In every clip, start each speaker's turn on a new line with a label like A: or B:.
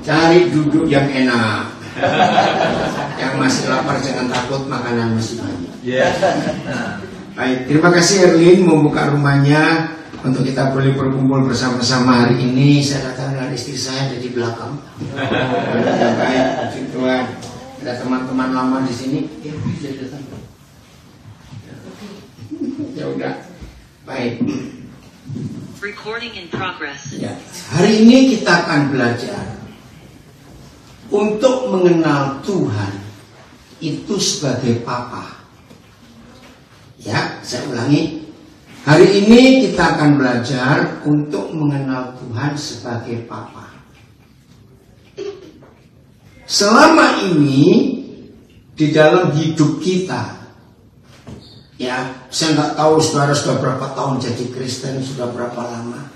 A: Cari duduk yang enak. Yang masih lapar jangan takut, makanan masih banyak. Baik, terima kasih Erlin membuka rumahnya untuk kita boleh berkumpul bersama-sama hari ini. Saya datang dengan istri saya ada di belakang. Baik, puji Tuhan. Ada teman-teman lama di sini. Ya, bisa datang. Ya udah, baik.
B: Recording in progress.
A: Ya, hari ini kita akan belajar untuk mengenal Tuhan itu sebagai Papa. Ya, saya ulangi. Hari ini kita akan belajar untuk mengenal Tuhan sebagai Papa. Selama ini di dalam hidup kita, ya, saya nggak tahu saudara sudah berapa tahun jadi Kristen, sudah berapa lama.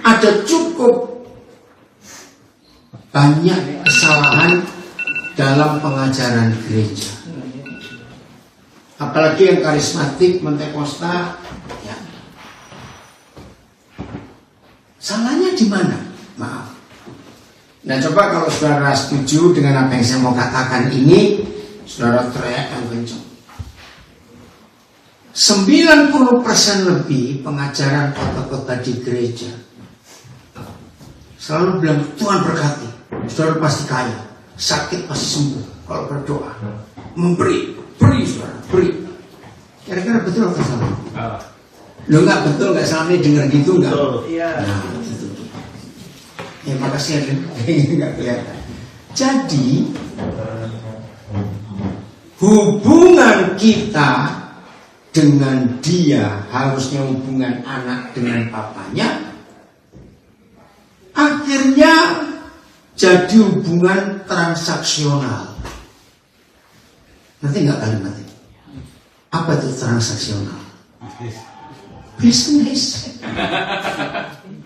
A: Ada cukup banyak kesalahan dalam pengajaran gereja. Apalagi yang karismatik, Pentakosta, ya. Salahnya di mana? Maaf. Nah, coba kalau saudara setuju dengan apa yang saya mau katakan ini, saudara teriak yang kencang. 90% lebih pengajaran khotbah di gereja selalu bilang Tuhan berkati, saudara pasti kaya, sakit pasti sembuh kalau berdoa, memberi, beri saudara, beri. Kira-kira betul atau salah? Lo nggak betul, nggak salah nih dengar gitu nggak? Nah, gitu. Ya makasih ya, nggak kelihatan. Jadi hubungan kita dengan dia harusnya hubungan anak dengan papanya, akhirnya jadi hubungan transaksional. Nanti nggak kalimatnya? Apa itu transaksional? Bisnis.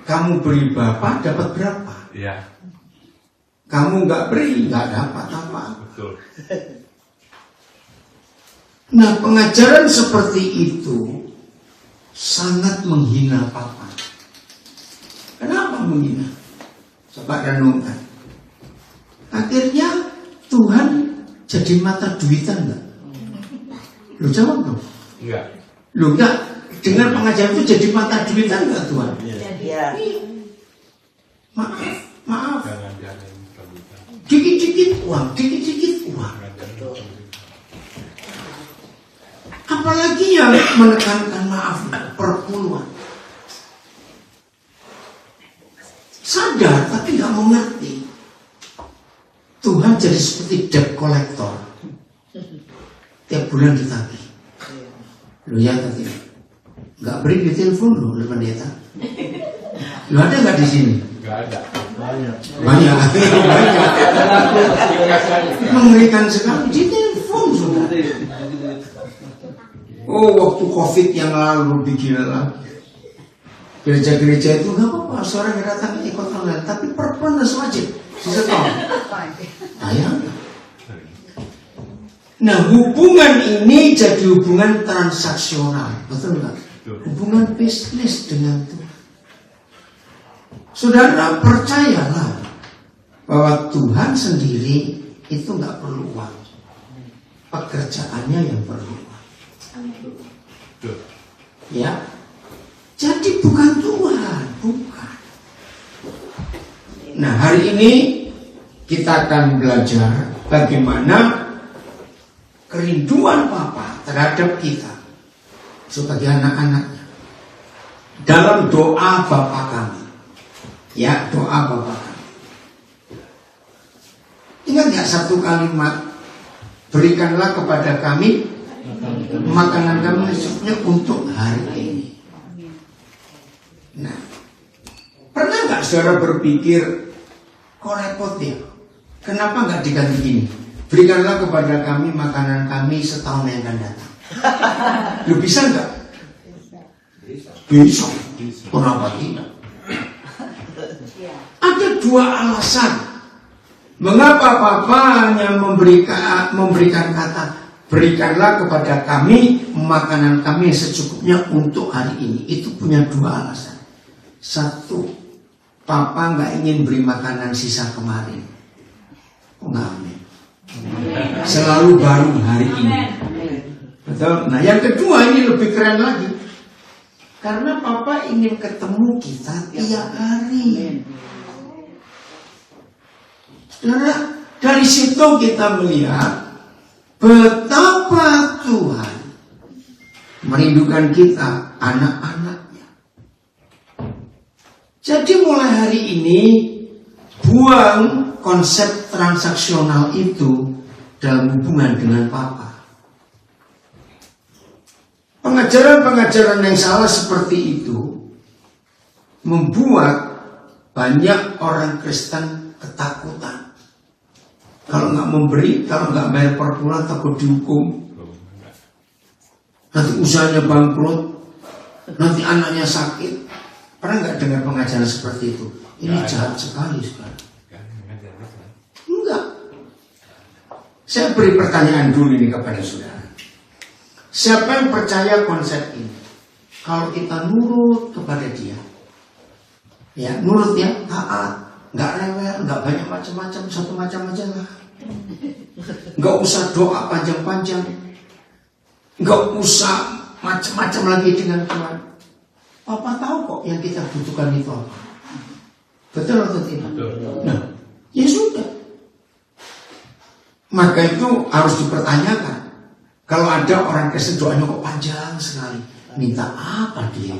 A: Kamu beri Bapak dapat berapa?
C: Iya.
A: Kamu nggak beri nggak dapat apa.
C: Betul.
A: Nah, pengajaran seperti itu sangat menghina Papa. Kenapa menghina? Coba renungkan. Akhirnya Tuhan jadi mata duitan enggak? Lu jawab dong.
C: Enggak.
A: Lu enggak. Dengan pengajaran itu jadi mata duitan enggak Tuhan?
D: Iya.
A: Maaf.
C: Jangan rebutan.
A: Dikit-dikit uang. Apalagi yang menekankan maaf perpuluhan. Sadar tapi nggak mengerti. Tuhan jadi seperti debt collector. Tiap bulan ditagih. Lu ya tadi nggak beri di telepon lu pendeta. Lu ada nggak di sini?
C: Nggak ada.
A: Banyak. Mengerikan sekali di telepon sudah. Oh, waktu COVID yang lalu lebih gila lagi. Gereja-gereja itu nggak apa-apa, seorang yang datang ikut online, tapi perpuluhan wajib disetor. Ayah. Nah, hubungan ini jadi hubungan transaksional, betul nggak? Hubungan bisnis dengan Tuhan. Saudara percayalah bahwa Tuhan sendiri itu nggak perlu uang, pekerjaannya yang perlu uang. Ya, jadi bukan Tuhan, bukan. Nah, hari ini kita akan belajar bagaimana kerinduan Papa terhadap kita sebagai anak-anaknya dalam doa Bapa kami. Ya, doa Bapa kami. Ingat nggak satu kalimat, berikanlah kepada kami makanan kami esoknya untuk hari ini. Nah, pernah nggak saudara berpikir, kok repot ya? Kenapa nggak diganti gini? Berikanlah kepada kami makanan kami setahun yang akan datang. Lu bisa nggak? Bisa. Kenapa tidak? Ada dua alasan mengapa Papa hanya memberikan kata berikanlah kepada kami makanan kami secukupnya untuk hari ini. Itu punya dua alasan. Satu, Papa nggak ingin beri makanan sisa kemarin. Nggak, amin. Selalu baru hari ini. Betul. Nah, yang kedua ini lebih keren lagi. Karena Papa ingin ketemu kita tiap hari. Karena dari situ kita melihat betapa Tuhan merindukan kita, anak-anaknya. Jadi mulai hari ini buang konsep transaksional itu dalam hubungan dengan Papa. Pengajaran-pengajaran yang salah seperti itu membuat banyak orang Kristen ketakutan. Kalau nggak memberi, kalau nggak bayar per bulan takut dihukum. Nanti usahanya bangkrut, nanti anaknya sakit. Pernah nggak dengar pengajaran seperti itu? Ini jahat sekali sekarang. Enggak. Saya beri pertanyaan dulu ini kepada saudara. Siapa yang percaya konsep ini? Kalau kita nurut kepada dia, ya nurut ya, taat, nggak rewel, nggak banyak macam-macam, satu macam aja lah. Nggak usah doa panjang-panjang, nggak usah macam-macam lagi dengan Tuhan. Papa tahu kok yang kita butuhkan itu apa. Betul atau tidak? Nah, ya sudah. Maka itu harus dipertanyakan. Kalau ada orang Kristen doanya kok panjang sekali, minta apa dia?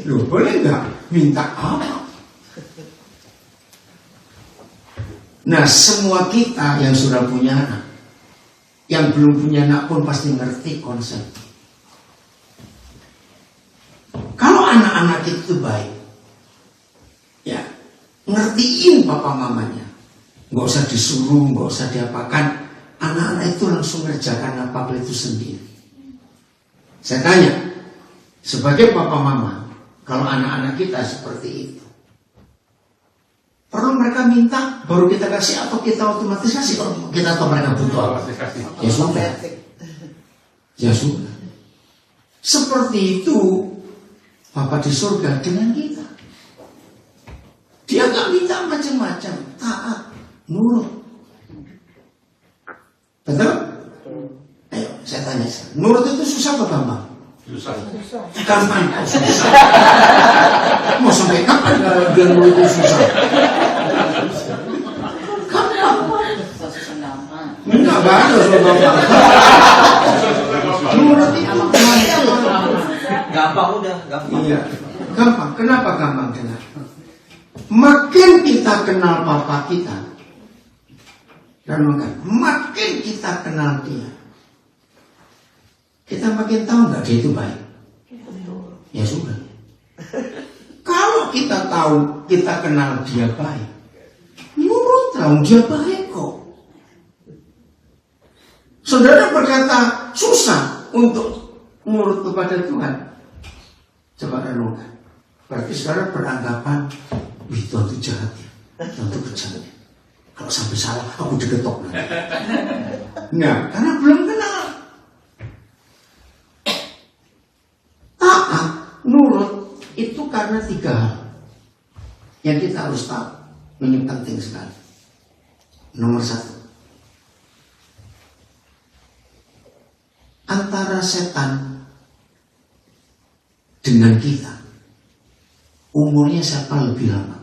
A: Loh, boleh nggak? Minta apa? Nah, semua kita yang sudah punya anak, yang belum punya anak pun pasti ngerti konsep. Kalau anak-anak itu baik, ya ngertiin papa mamanya, nggak usah disuruh, nggak usah diapakan. Anak-anak itu langsung mengerjakan apa-apa itu sendiri. Saya tanya, sebagai papa mama, kalau anak-anak kita seperti itu, perlu mereka minta baru kita kasih atau kita otomatis kasih? Kalau kita tahu mereka butuh apa? Ya sudah. Ya sudah. Seperti itu Papa di surga dengan kita. Dia gak minta macam-macam, taat, nurut. Betul? Ayo, saya tanya. Nurut itu susah apa gampang? Susah. Gampang kok susah. Mau sampai kapan dia nurut itu susah? Gampang. Enggak harus gampang. Nurut itu
C: gampang udah, gampang.
A: Iya, gampang. Kenapa gampang? Makin kita kenal papa kita, dan makin kita kenal dia, kita makin tahu nggak dia itu baik. Ya sudah. Kalau kita tahu, kita kenal dia baik, nurut tahu dia baik kok. Saudara berkata susah untuk nurut kepada Tuhan. Coba renungkan. Berarti saudara beranggapan, wih Tuhan itu jahat ya, Tuhan itu kejam ya. Kalau sampai salah, aku digetok nanti. Nah, karena belum kenal. Taat, nurut, itu karena 3 hal yang kita harus tahu. Ini penting sekali. Nomor 1. Antara setan dengan kita, umurnya siapa lebih lama?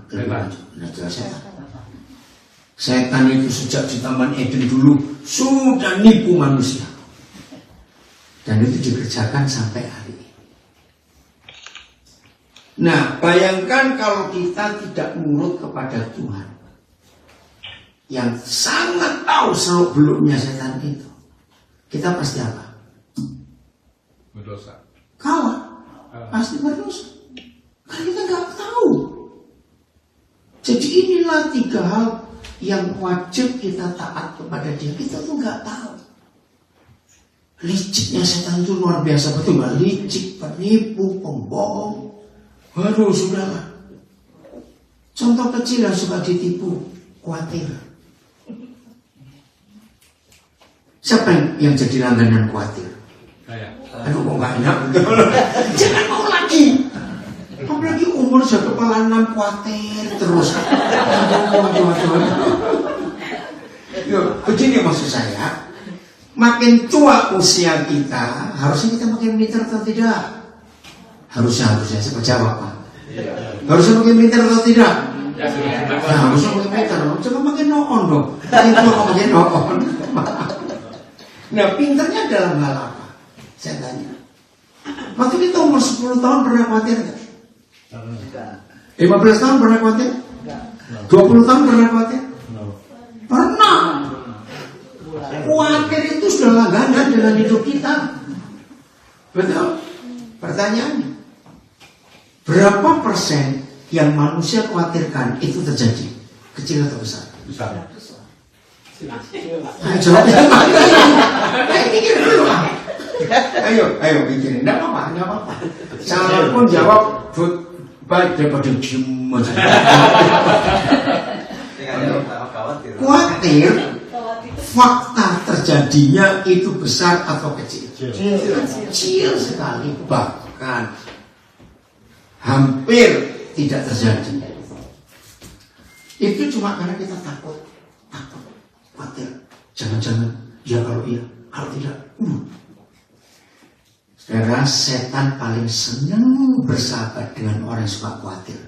A: Setan itu sejak di Taman Eden dulu sudah nipu manusia, dan itu dikerjakan sampai hari ini. Nah, bayangkan kalau kita tidak nurut kepada Tuhan, yang sangat tahu seluk-beluknya setan itu, kita pasti apa?
D: Berdosa.
A: Kalah. Pasti berdosa. Karena kita nggak tahu. Jadi inilah 3 hal yang wajib kita taat kepada dia. Kita tuh nggak tahu. Liciknya setan itu luar biasa, betul nggak? Licik, penipu, pembohong. Waduh, sudahlah. Contoh kecil yang suka ditipu, khawatir. Siapa yang jadi langganan khawatir?
D: Saya.
A: Aduh, kok nggak enak. Jangan mau lagi. Apalagi umur umur sudah kepala 6 khawatir terus. Yo, begini maksud saya, makin tua usia kita, harusnya kita makin pintar atau tidak? Harusnya saya jawab Pak. Harusnya makin pintar atau tidak? Nah, harusnya makin pintar. Coba makin noon dong. Itu makin noon. Nah, pintarnya dalam hal apa? Saya tanya. Waktu kita umur 10 tahun pernah khawatir nggak? 15 tahun pernah khawatir? 20 tahun pernah khawatir? Pernah. Khawatir itu sudah langganan dalam hidup kita. Betul? Pertanyaannya, berapa persen yang manusia khawatirkan itu terjadi? Kecil atau besar? Besar. Jawabnya mana? Pikir dulu. Ayo pikirin. Nggak apa-apa. Salah pun jawab baik daripada diem aja. Khawatir, fakta terjadinya itu besar atau kecil? Kecil sekali, bahkan hampir tidak terjadi. Itu cuma karena kita takut, khawatir. Jangan-jangan, ya kalau iya, kalau tidak. Karena setan paling senang bersahabat dengan orang yang suka khawatir.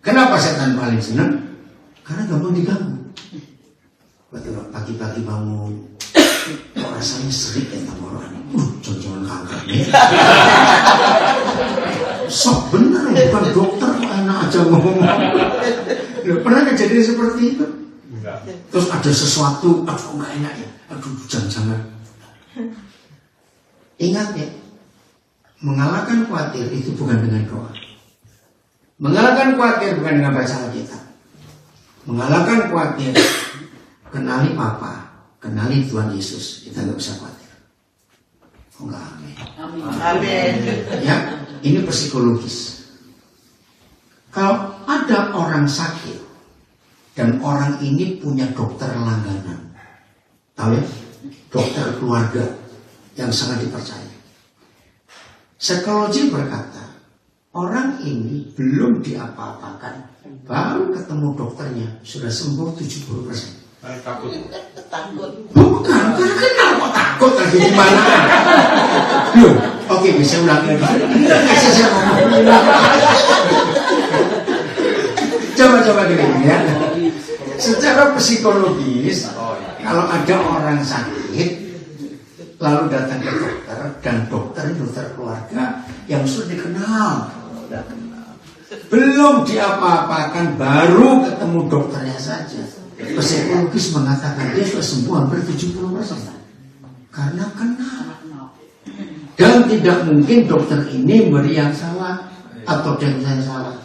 A: Kenapa setan paling senang? Karena gampang diganggu. Betul, pagi-pagi bangun, kok rasanya serik ya sama orang ini. Jangan-jangan kanker nih. Sok bener, bukan dokter, enak aja ngomong. Pernah kejadian seperti itu? Enggak. Terus ada sesuatu, aduh nggak enak ya. Aduh jangan-jangan. Ingat ya, mengalahkan khawatir itu bukan dengan doa. Mengalahkan khawatir bukan dengan baca Alkitab. Mengalahkan khawatir, kenali Papa, kenali Tuhan Yesus, kita nggak bisa khawatir. Oh enggak, amin. Ya, ini psikologis. Kalau ada orang sakit dan orang ini punya dokter langganan, tahu ya, dokter keluarga yang sangat dipercaya. Psikologi berkata, orang ini belum diapa-apakan, baru ketemu dokternya sudah sembuh 70%.
C: Takut.
A: Bukan, karena kenal kok takut lagi gimana? Loh, oke, bisa ulangi. Coba dulu ya. Secara psikologis, kalau ada orang sakit lalu datang ke dokter, dan dokter keluarga yang sudah dikenal, belum diapa-apakan, baru ketemu dokternya saja, psikologis mengatakan dia sudah sembuh hampir 70%, karena kenal. Dan tidak mungkin dokter ini beri yang salah atau yang salah,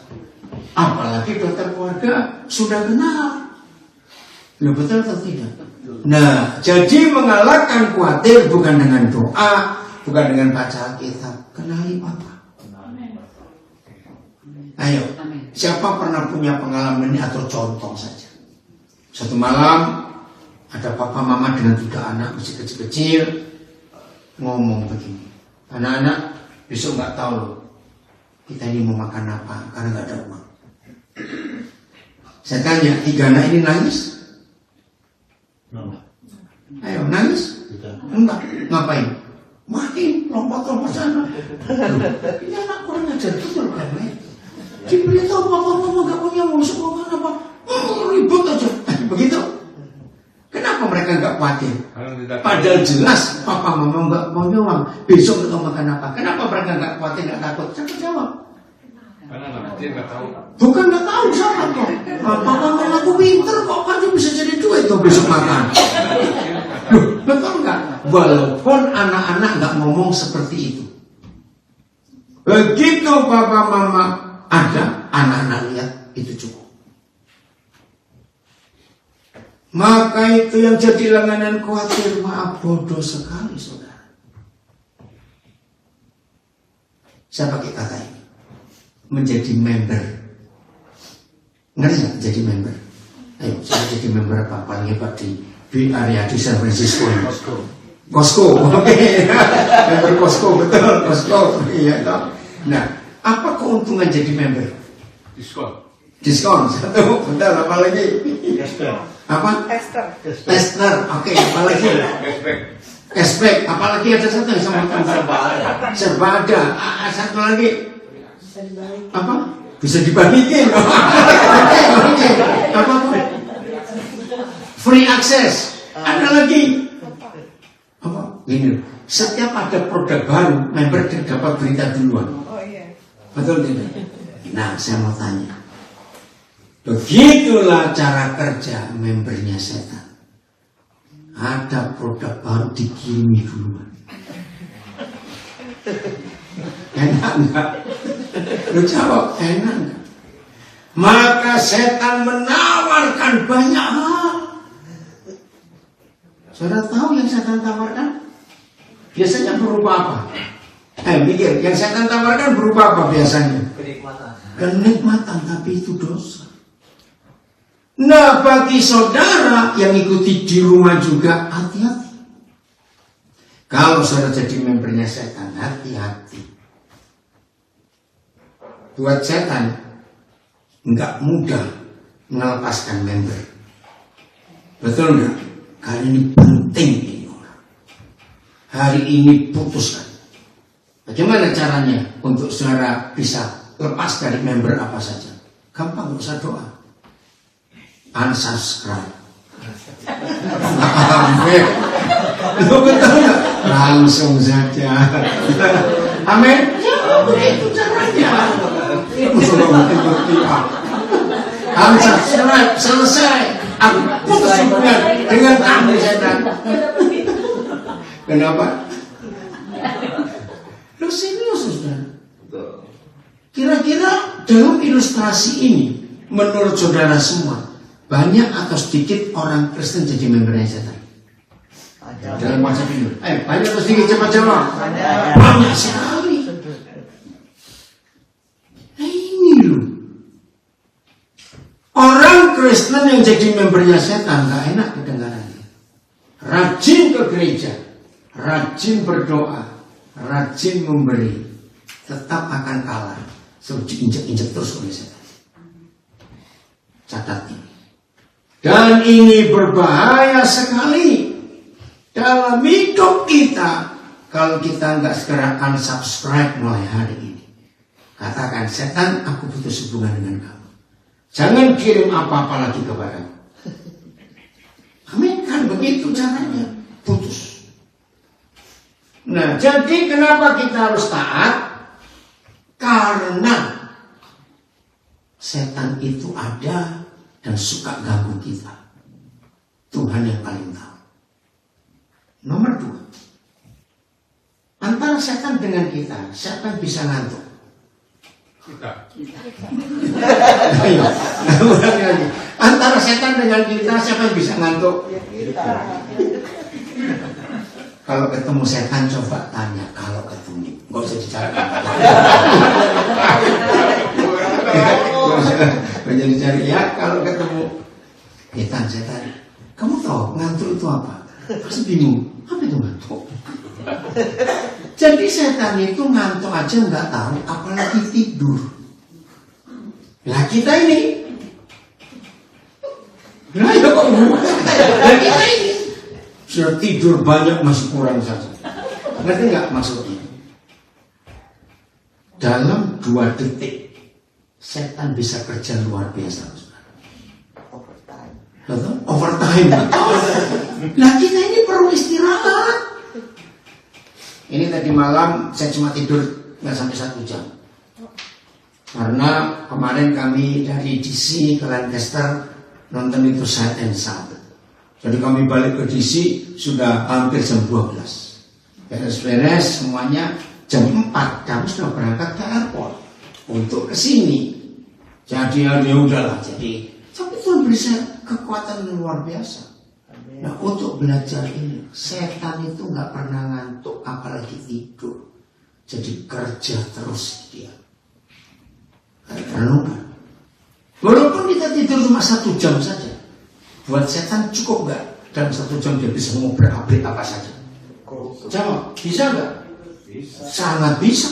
A: apalagi dokter keluarga sudah kenal. Loh, betul atau tidak? Nah, jadi mengalahkan khawatir bukan dengan doa, bukan dengan baca Alkitab. Kenali Papa. Ayo, siapa pernah punya pengalaman ini atau contoh saja? Satu malam ada papa mama dengan 3 anak masih kecil-kecil ngomong begini, anak-anak besok nggak tahu loh kita ini mau makan apa karena nggak ada uang. Saya tanya, 3 anak ini nangis? Ayo nangis? Enggak. Ngapain? Main, lompat-lompat sana. Ini anak kurang ajar betul kan? Diberitahu papa mama nggak punya uang sekolah apa? Ribut aja. Begitu. Kenapa mereka nggak khawatir? Padahal jelas papa mama nggak punya uang. Besok kita makan apa? Kenapa mereka nggak khawatir, nggak takut? Saya jawab.
C: Karena anak kecil nggak tahu.
A: Bukan nggak tahu, salah kok. Papa mama aku pinter kok, kan dia bisa jadi duit tuh besok makan. Loh, betul nggak? Walaupun anak-anak nggak ngomong seperti itu, begitu papa mama ada, anak-anak lihat itu cukup. Maka itu yang jadi langganan khawatir, maaf bodoh sekali saudara. Saya pakai kata ini, menjadi member. Ngerti nggak jadi member? Ayo, saya jadi member apa paling hebat di area di San Francisco ini. Costco, oke. Member Costco, betul, Costco. Iya, toh. Nah, apa keuntungan jadi member? Diskon satu, betul. Apa lagi? Apa? Tester. Oke, apa lagi? Cashback. Apalagi ada satu yang sama serba ada. Satu lagi apa? Bisa dibalikin. Oke. Apa? Free access. Ada lagi apa? Ini setiap ada produk baru, member dapat berita duluan. Betul tidak? Nah, saya mau tanya. Begitulah cara kerja membernya setan. Ada produk baru dikirimi duluan. Enak enggak? Lu jawab, enak enggak? Maka setan menawarkan banyak hal. Saudara tahu yang setan tawarkan? Biasanya berupa apa? Mikir, yang setan tawarkan berupa apa biasanya? Kenikmatan, tapi itu dosa. Nah, bagi saudara yang ikuti di rumah juga, hati-hati. Kalau saudara jadi membernya setan, hati-hati. Buat setan, nggak mudah melepaskan member. Betul nggak? Kali ini penting ini orang. Hari ini putuskan. Bagaimana caranya untuk saudara bisa lepas dari member apa saja? Gampang, nggak usah doa. Unsubscribe. Amin. Lu betul nggak? Langsung saja. Amin. Ya, itu caranya. Unsubscribe, selesai. Aku putus hubungan dengan kamu setan. Kenapa? Lu serius, saudara? Kira-kira dalam ilustrasi ini, menurut saudara semua, banyak atau sedikit orang Kristen jadi membernya setan? Dalam masa ini, banyak atau sedikit? Cepat jawab. Banyak sekali. Nah, ini loh. Orang Kristen yang jadi membernya setan gak enak kedengarannya. Rajin ke gereja, rajin berdoa, rajin memberi, tetap akan kalah. Sebab diinjek-injek terus oleh setan. Catat ini. Dan ini berbahaya sekali dalam hidup kita kalau kita nggak segera unsubscribe mulai hari ini. Katakan, setan, aku putus hubungan dengan kamu. Jangan kirim apa-apa lagi kepadaku. Amin, kan begitu caranya. Putus. Nah, jadi kenapa kita harus taat? Karena setan itu ada dan suka ganggu kita. Tuhan yang paling tahu. Nomor 2. Antara setan dengan kita, siapa yang bisa ngantuk?
C: Kita.
A: Ayo, lagi. Antara setan dengan kita, siapa yang bisa ngantuk?
D: Kita.
A: Kalau ketemu setan, coba tanya. Kalau ketemu, nggak usah dicari. Nggak dicari ya. Kalau ketemu setan, kamu tahu ngantuk itu apa? Pasti bingung. Apa itu ngantuk? Jadi setan itu ngantuk aja nggak tahu, apalagi tidur. Nah kita ini, nah kita ini sudah tidur banyak masih kurang saja. Ngerti nggak maksudnya? Dalam 2 detik setan bisa kerja luar biasa. Overtime. Nah kita ini perlu istirahat. Ini tadi malam saya cuma tidur nggak sampai 1 jam. Karena kemarin kami dari DC ke Lancaster nonton itu Sight and Sound. Jadi kami balik ke DC sudah hampir jam 12. Beres-beres semuanya jam 4 kami sudah berangkat ke airport untuk ke sini. Jadi ya udahlah. Tapi Tuhan beri saya kekuatan yang luar biasa. Nah untuk belajar ini, setan itu nggak pernah ngantuk apalagi tidur. Jadi kerja terus dia. Renungan. Walaupun kita tidur cuma 1 jam saja, buat setan cukup nggak? Dalam 1 jam dia bisa ngobrol-abrik apa saja. Jawab, bisa nggak? Bisa. Sangat bisa.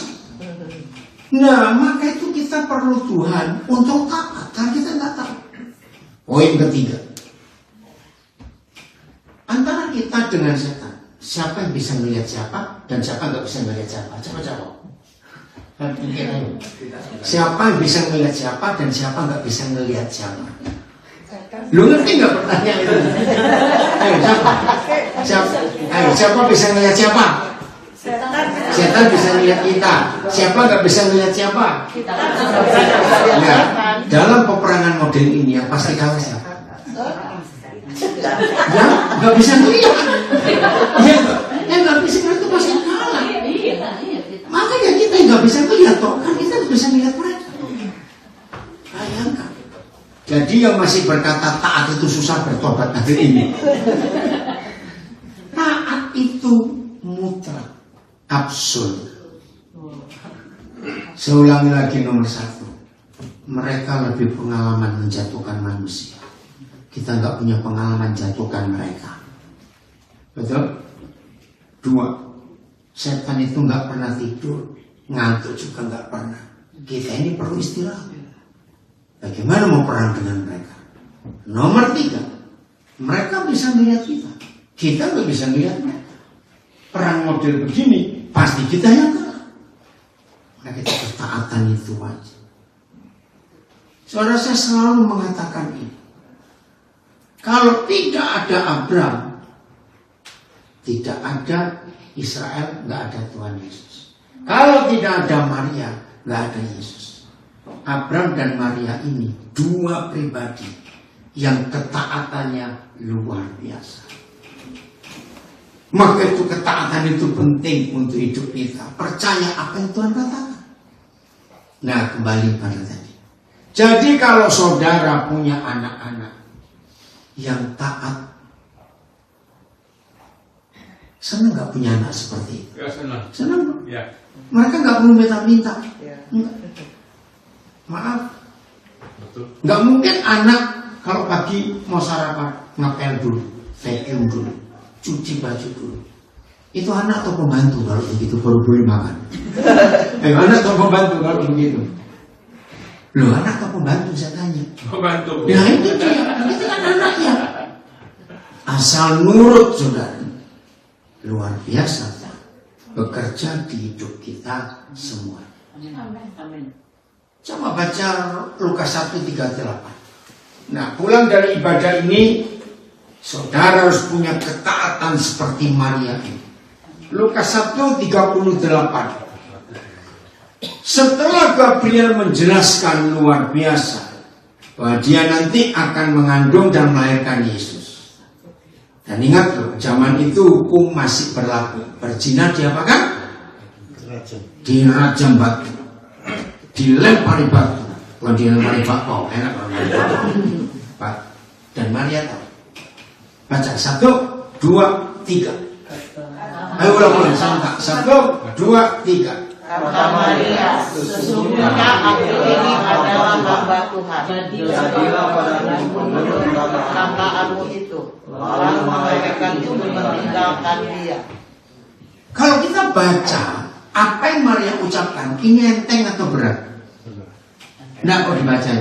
A: Nah, maka itu kita perlu Tuhan untuk taat, karena kita nggak tahu. Poin ketiga, antara kita dengan setan, siapa yang bisa melihat siapa dan siapa nggak bisa melihat siapa? Coba jawab. Siapa yang bisa melihat siapa dan siapa nggak bisa melihat siapa? Lu ngerti nggak pertanyaan itu? Ayo siapa? Ayo siapa bisa melihat siapa? Setan bisa melihat kita. Siapa nggak bisa melihat siapa? Nah, dalam peperangan model ini yang pasti kalah siapa? Ya, nggak bisa melihat. Ya, nggak bisa melihat itu pasti kalah. Makanya kita nggak bisa melihat toh, kan kita bisa melihat mereka. Bayangkan. Jadi yang masih berkata taat itu susah bertobat hari ini. Taat itu mutlak, absolut. Saya ulangi lagi nomor 1. Mereka lebih pengalaman menjatuhkan manusia. Kita nggak punya pengalaman jatuhkan mereka. Betul? 2. Setan itu nggak pernah tidur, ngantuk juga nggak pernah. Kita ini perlu istirahat. Bagaimana mau perang dengan mereka? Nomor 3, mereka bisa melihat kita. Kita nggak bisa melihat mereka. Perang model begini pasti kita yang kalah. Maka kita ketaatan itu aja. Saudara, saya selalu mengatakan ini. Kalau tidak ada Abraham, tidak ada Israel, nggak ada Tuhan Yesus. Kalau tidak ada Maria, nggak ada Yesus. Abraham dan Maria ini 2 pribadi yang ketaatannya luar biasa. Maka itu ketaatan itu penting untuk hidup kita. Percaya apa yang Tuhan katakan. Nah, kembali pada tadi. Jadi kalau saudara punya anak-anak yang taat, senang nggak punya anak seperti itu?
C: Ya, senang.
A: Senang.
C: Ya.
A: Mereka nggak perlu minta-minta. Maaf.
C: Betul.
A: Nggak mungkin anak kalau pagi mau sarapan ngepel dulu, vacuum dulu, cuci baju dulu. Itu anak atau pembantu kalau begitu baru boleh makan? Anak atau pembantu kalau begitu? Loh, anak atau pembantu saya tanya?
C: Pembantu.
A: Nah itu dia, itu kan anaknya. Asal nurut saudara. Luar biasa bekerja di hidup kita semua.
D: Amin.
A: Coba baca Lukas 1:38. Nah, pulang dari ibadah ini, saudara harus punya ketaatan seperti Maria ini. Lukas 1:38. Setelah Gabriel menjelaskan luar biasa bahwa dia nanti akan mengandung dan melahirkan Yesus. Dan ingat loh, zaman itu hukum masih berlaku. Berzina diapakan? Dirajam batu. Dilempari batu. Bukan dilempari batu, enak banget. Dan Maria tahu. Baca 1, 2, 3. Ayo ulang sebentar. 1, 2, 3.
D: Kata Maria, sesungguhnya aku ini adalah hamba Tuhan. Jadilah padaku menurut perkataanmu itu. Lalu malaikat itu meninggalkan dia.
A: Kalau kita baca apa yang Maria ucapkan, ini enteng atau berat? Nah, kok dibaca?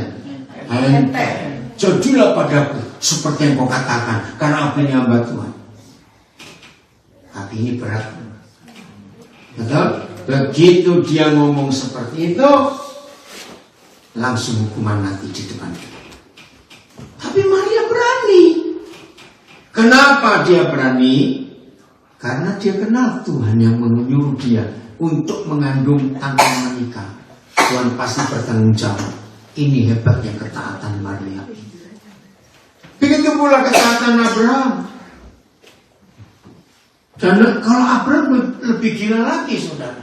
A: Enteng. Jadilah padaku seperti yang kau katakan, karena aku ini hamba Tuhan. Tapi ini berat. Betul? Begitu dia ngomong seperti itu, langsung hukuman mati di depan dia. Tapi Maria berani. Kenapa dia berani? Karena dia kenal Tuhan yang menyuruh dia untuk mengandung tanpa menikah. Tuhan pasti bertanggung jawab. Ini hebatnya ketaatan Maria. Begitu pula ketaatan Abraham. Dan kalau Abraham lebih gila lagi, saudara.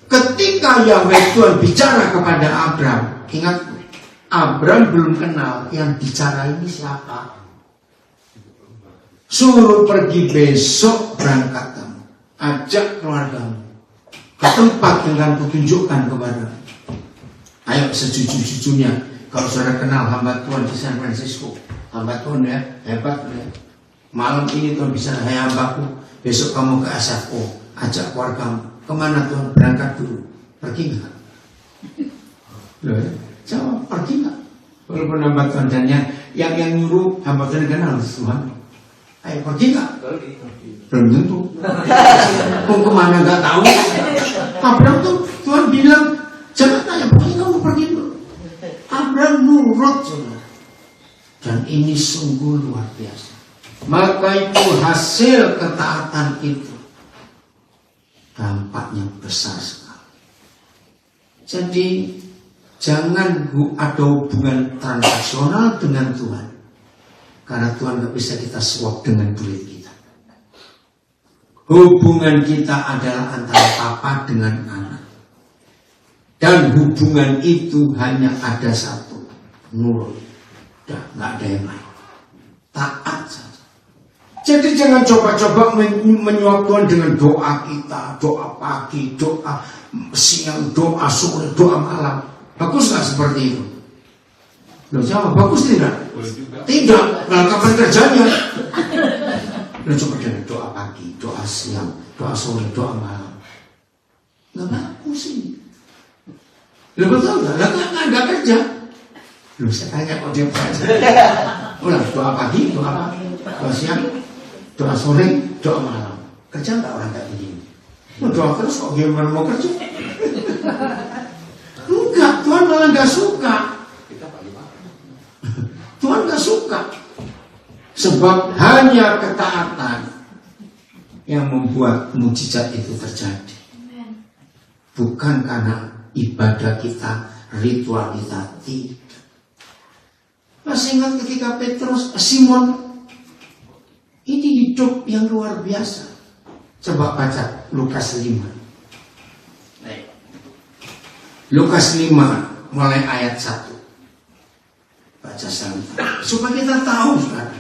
A: Ketika Yahweh Tuhan bicara kepada Abraham, ingat, Abraham belum kenal yang bicara ini siapa. Suruh pergi besok berangkat kamu, ajak keluargamu ke tempat yang akan kutunjukkan kepadamu. Ayo sejujur-jujurnya, kalau saudara kenal hamba Tuhan di San Francisco, hamba Tuhan ya, hebat ya. Malam ini Tuhan bisa, hai hambaku, besok kamu ke SFO, ajak keluargamu. Kemana Tuhan? Berangkat dulu. Pergi nggak? Loh, jawab, pergi nggak? Walaupun hamba Tuhan dan yang nyuruh hamba Tuhan kenal Tuhan. Ayo pergi nggak? Belum tentu. Mau kemana nggak tahu. Abraham tuh Tuhan bilang, jangan tanya pergi, kamu pergi dulu. Abraham nurut, saudara. Dan ini sungguh luar biasa. Maka itu hasil ketaatan itu dampaknya besar sekali. Jadi jangan ada hubungan transaksional dengan Tuhan, karena Tuhan gak bisa kita swap dengan duit kita. Hubungan kita adalah antara papa dengan anak, dan hubungan itu hanya ada satu, nurut. Udah gak ada yang lain, taat saja. Jadi jangan coba-coba menyuap Tuhan dengan doa kita, doa pagi, doa siang, doa sore, doa malam. Bagus nggak seperti itu? Loh, jawab, bagus tidak? Tidak. Nah, kapan kerjanya? Loh, coba dengan doa pagi, doa siang, doa sore, doa malam. Nggak bagus sih. Loh, betul nggak? Nggak kerja. Loh, saya tanya kok dia kerja. Ulang, doa pagi, doa siang, doa sore, doa malam. Kerja nggak orang kayak begini? Doa terus kok gimana mau kerja? Enggak, Tuhan malah nggak suka. Tuhan nggak suka. Sebab hanya ketaatan yang membuat mujizat itu terjadi. Bukan karena ibadah kita, ritual kita, tidak. Masih ingat ketika Simon ini hidup yang luar biasa. Coba baca Lukas 5. Lukas 5 mulai ayat 1. Baca sebentar supaya kita tahu, saudara.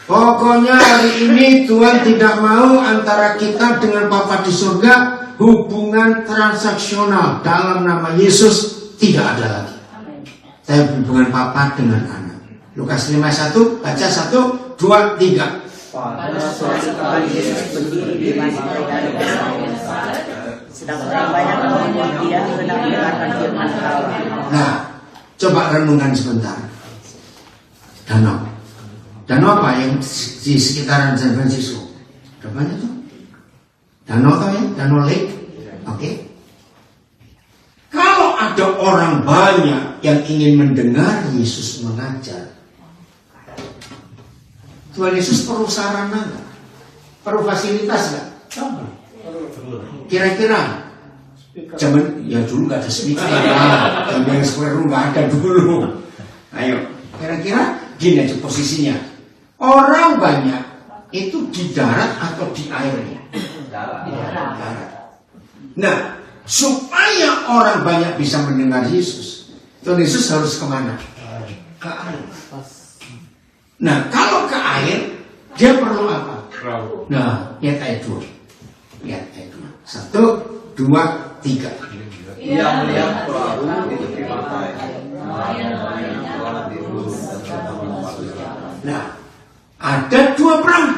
A: Pokoknya hari ini Tuhan tidak mau antara kita dengan Bapa di surga hubungan transaksional dalam nama Yesus tidak ada lagi. Tapi hubungan Bapa dengan anak. Lukas 5:1, baca 1, 2, 3.
D: Pada suatu kali Yesus berdiri di masjid dari sedang orang banyak memohon dia hendak mendengarkan firman Allah.
A: Nah, coba renungkan sebentar. Danau apa yang di sekitaran San Francisco? Ada banyak tuh. Danau tau ya? Danau Lake. Oke. Kalau ada orang banyak yang ingin mendengar Yesus mengajar, Tuhan Yesus perlu sarana nggak? Perlu fasilitas nggak? Kira-kira zaman ya dulu nggak ada speaker, yang square room nggak ada dulu. Ayo, kira-kira gini aja posisinya. Orang banyak itu di darat atau di airnya? Darat. Nah, supaya orang banyak bisa mendengar Yesus, Tuhan Yesus harus kemana? Ke air. Nah, kalau ke air, dia perlu apa? Nah, lihat ayat 2. Lihat ayat 2. 1, 2, 3.
E: Ia melihat perahu di tepi pantai.
A: Nah, ada 2 perahu.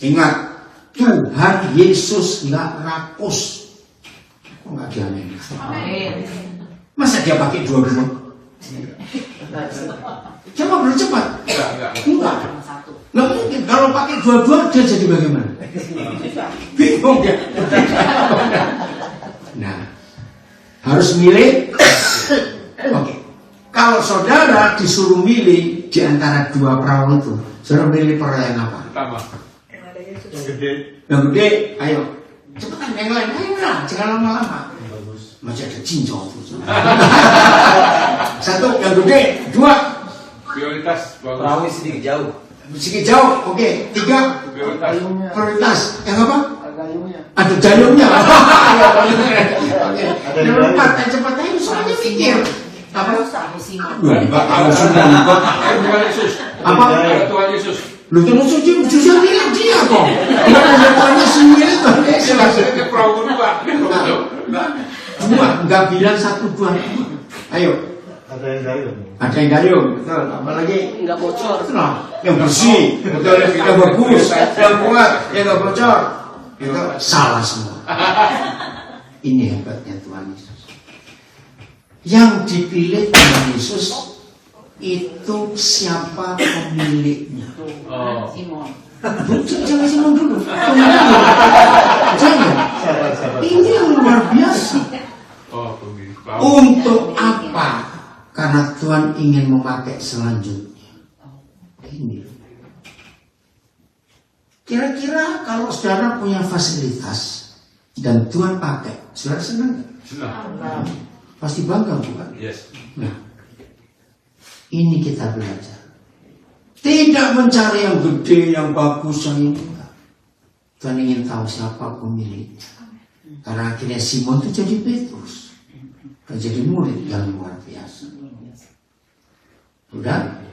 A: Ingat, Tuhan Yesus nggak rakus. Kok nggak diamin? Masa dia pakai 2 remote? Coba belum cepat. Enggak. Nggak mungkin. Kalau pakai 2 dia jadi bagaimana? Bingung ya. Nah, harus milih. Oke. Kalau saudara disuruh milih di antara 2 perahu itu, saudara milih perahu yang apa?
C: Pertama. Yang gede.
A: Yang gede, ayo. Cepetan yang lain, ayo lah, jangan lama-lama. Masih ada cincong. 1, yang gede. 2.
C: Prioritas.
E: Perahu sedikit jauh.
A: Sedikit jauh, oke. 3.
C: Prioritas.
A: Prioritas. Yang apa? Ada gayungnya. Oke. Yang 4, yang cepat aja, soalnya pikir. Apa? Enggak tahu sudah.
C: Tuhan Yesus.
A: Apa?
C: Tuhan Yesus.
A: Lu terus justru bilang dia kok. Enggak ada tanya sendiri Tuhan Yesus.
C: Maksudnya ke perahu 2.
A: 2, enggak bilang 1, 2. Ayo.
E: Ada yang gayung.
A: Ada yang gayung, betul. Apalagi
D: Enggak bocor.
A: nah, yang bersih, betul, yang bagus, yang kuat, yang nggak bocor. Itu salah semua. Ini hebatnya Tuhan Yesus. Yang dipilih Tuhan Yesus itu siapa pemiliknya?
D: Simon.
A: Jangan Simon dulu. Jangan. Ini yang luar biasa. Untuk apa? Karena Tuhan ingin memakai selanjutnya. Ini. Kira-kira kalau saudara punya fasilitas dan Tuhan pakai, saudara senang nggak?
C: Senang.
A: Pasti bangga bukan?
C: Yes.
A: Nah, ini kita belajar. Tidak mencari yang gede, yang bagus, yang ini enggak. Tuhan ingin tahu siapa pemiliknya. Karena akhirnya Simon itu jadi Petrus. Dan jadi murid yang luar biasa. Udah?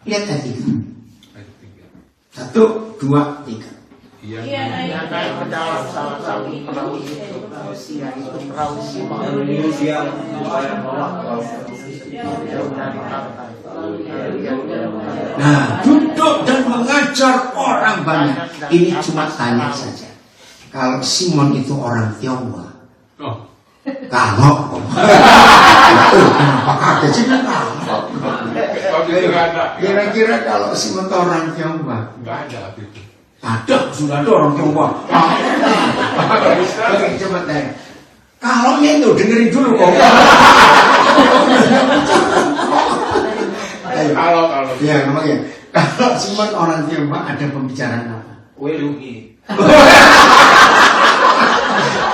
A: Lihat tadi. 1, 2, 3.
D: Dia naik ke dalam salah satu perahu itu. Yaitu perahu Simon.
E: Dia supaya menolak perahu.
D: Dari pantai.
A: Nah, duduk dan mengajar orang banyak. Ini cuma tanya saja. Kalau Simon itu orang Tionghoa,
C: Oh.
A: kalau kenapa kaget sih kalau?
C: Waktu itu nggak ada.
A: Kira-kira kalau Simon itu orang Tionghoa,
C: Nggak ada waktu itu.
A: ada sudah ada orang Tionghoa. Oke, coba tanya. Kalau itu dengerin dulu kok.
C: Kalau.
A: Ya, namanya. Kalau Simon orang Tionghoa ada pembicaraan apa?
E: Kue rugi.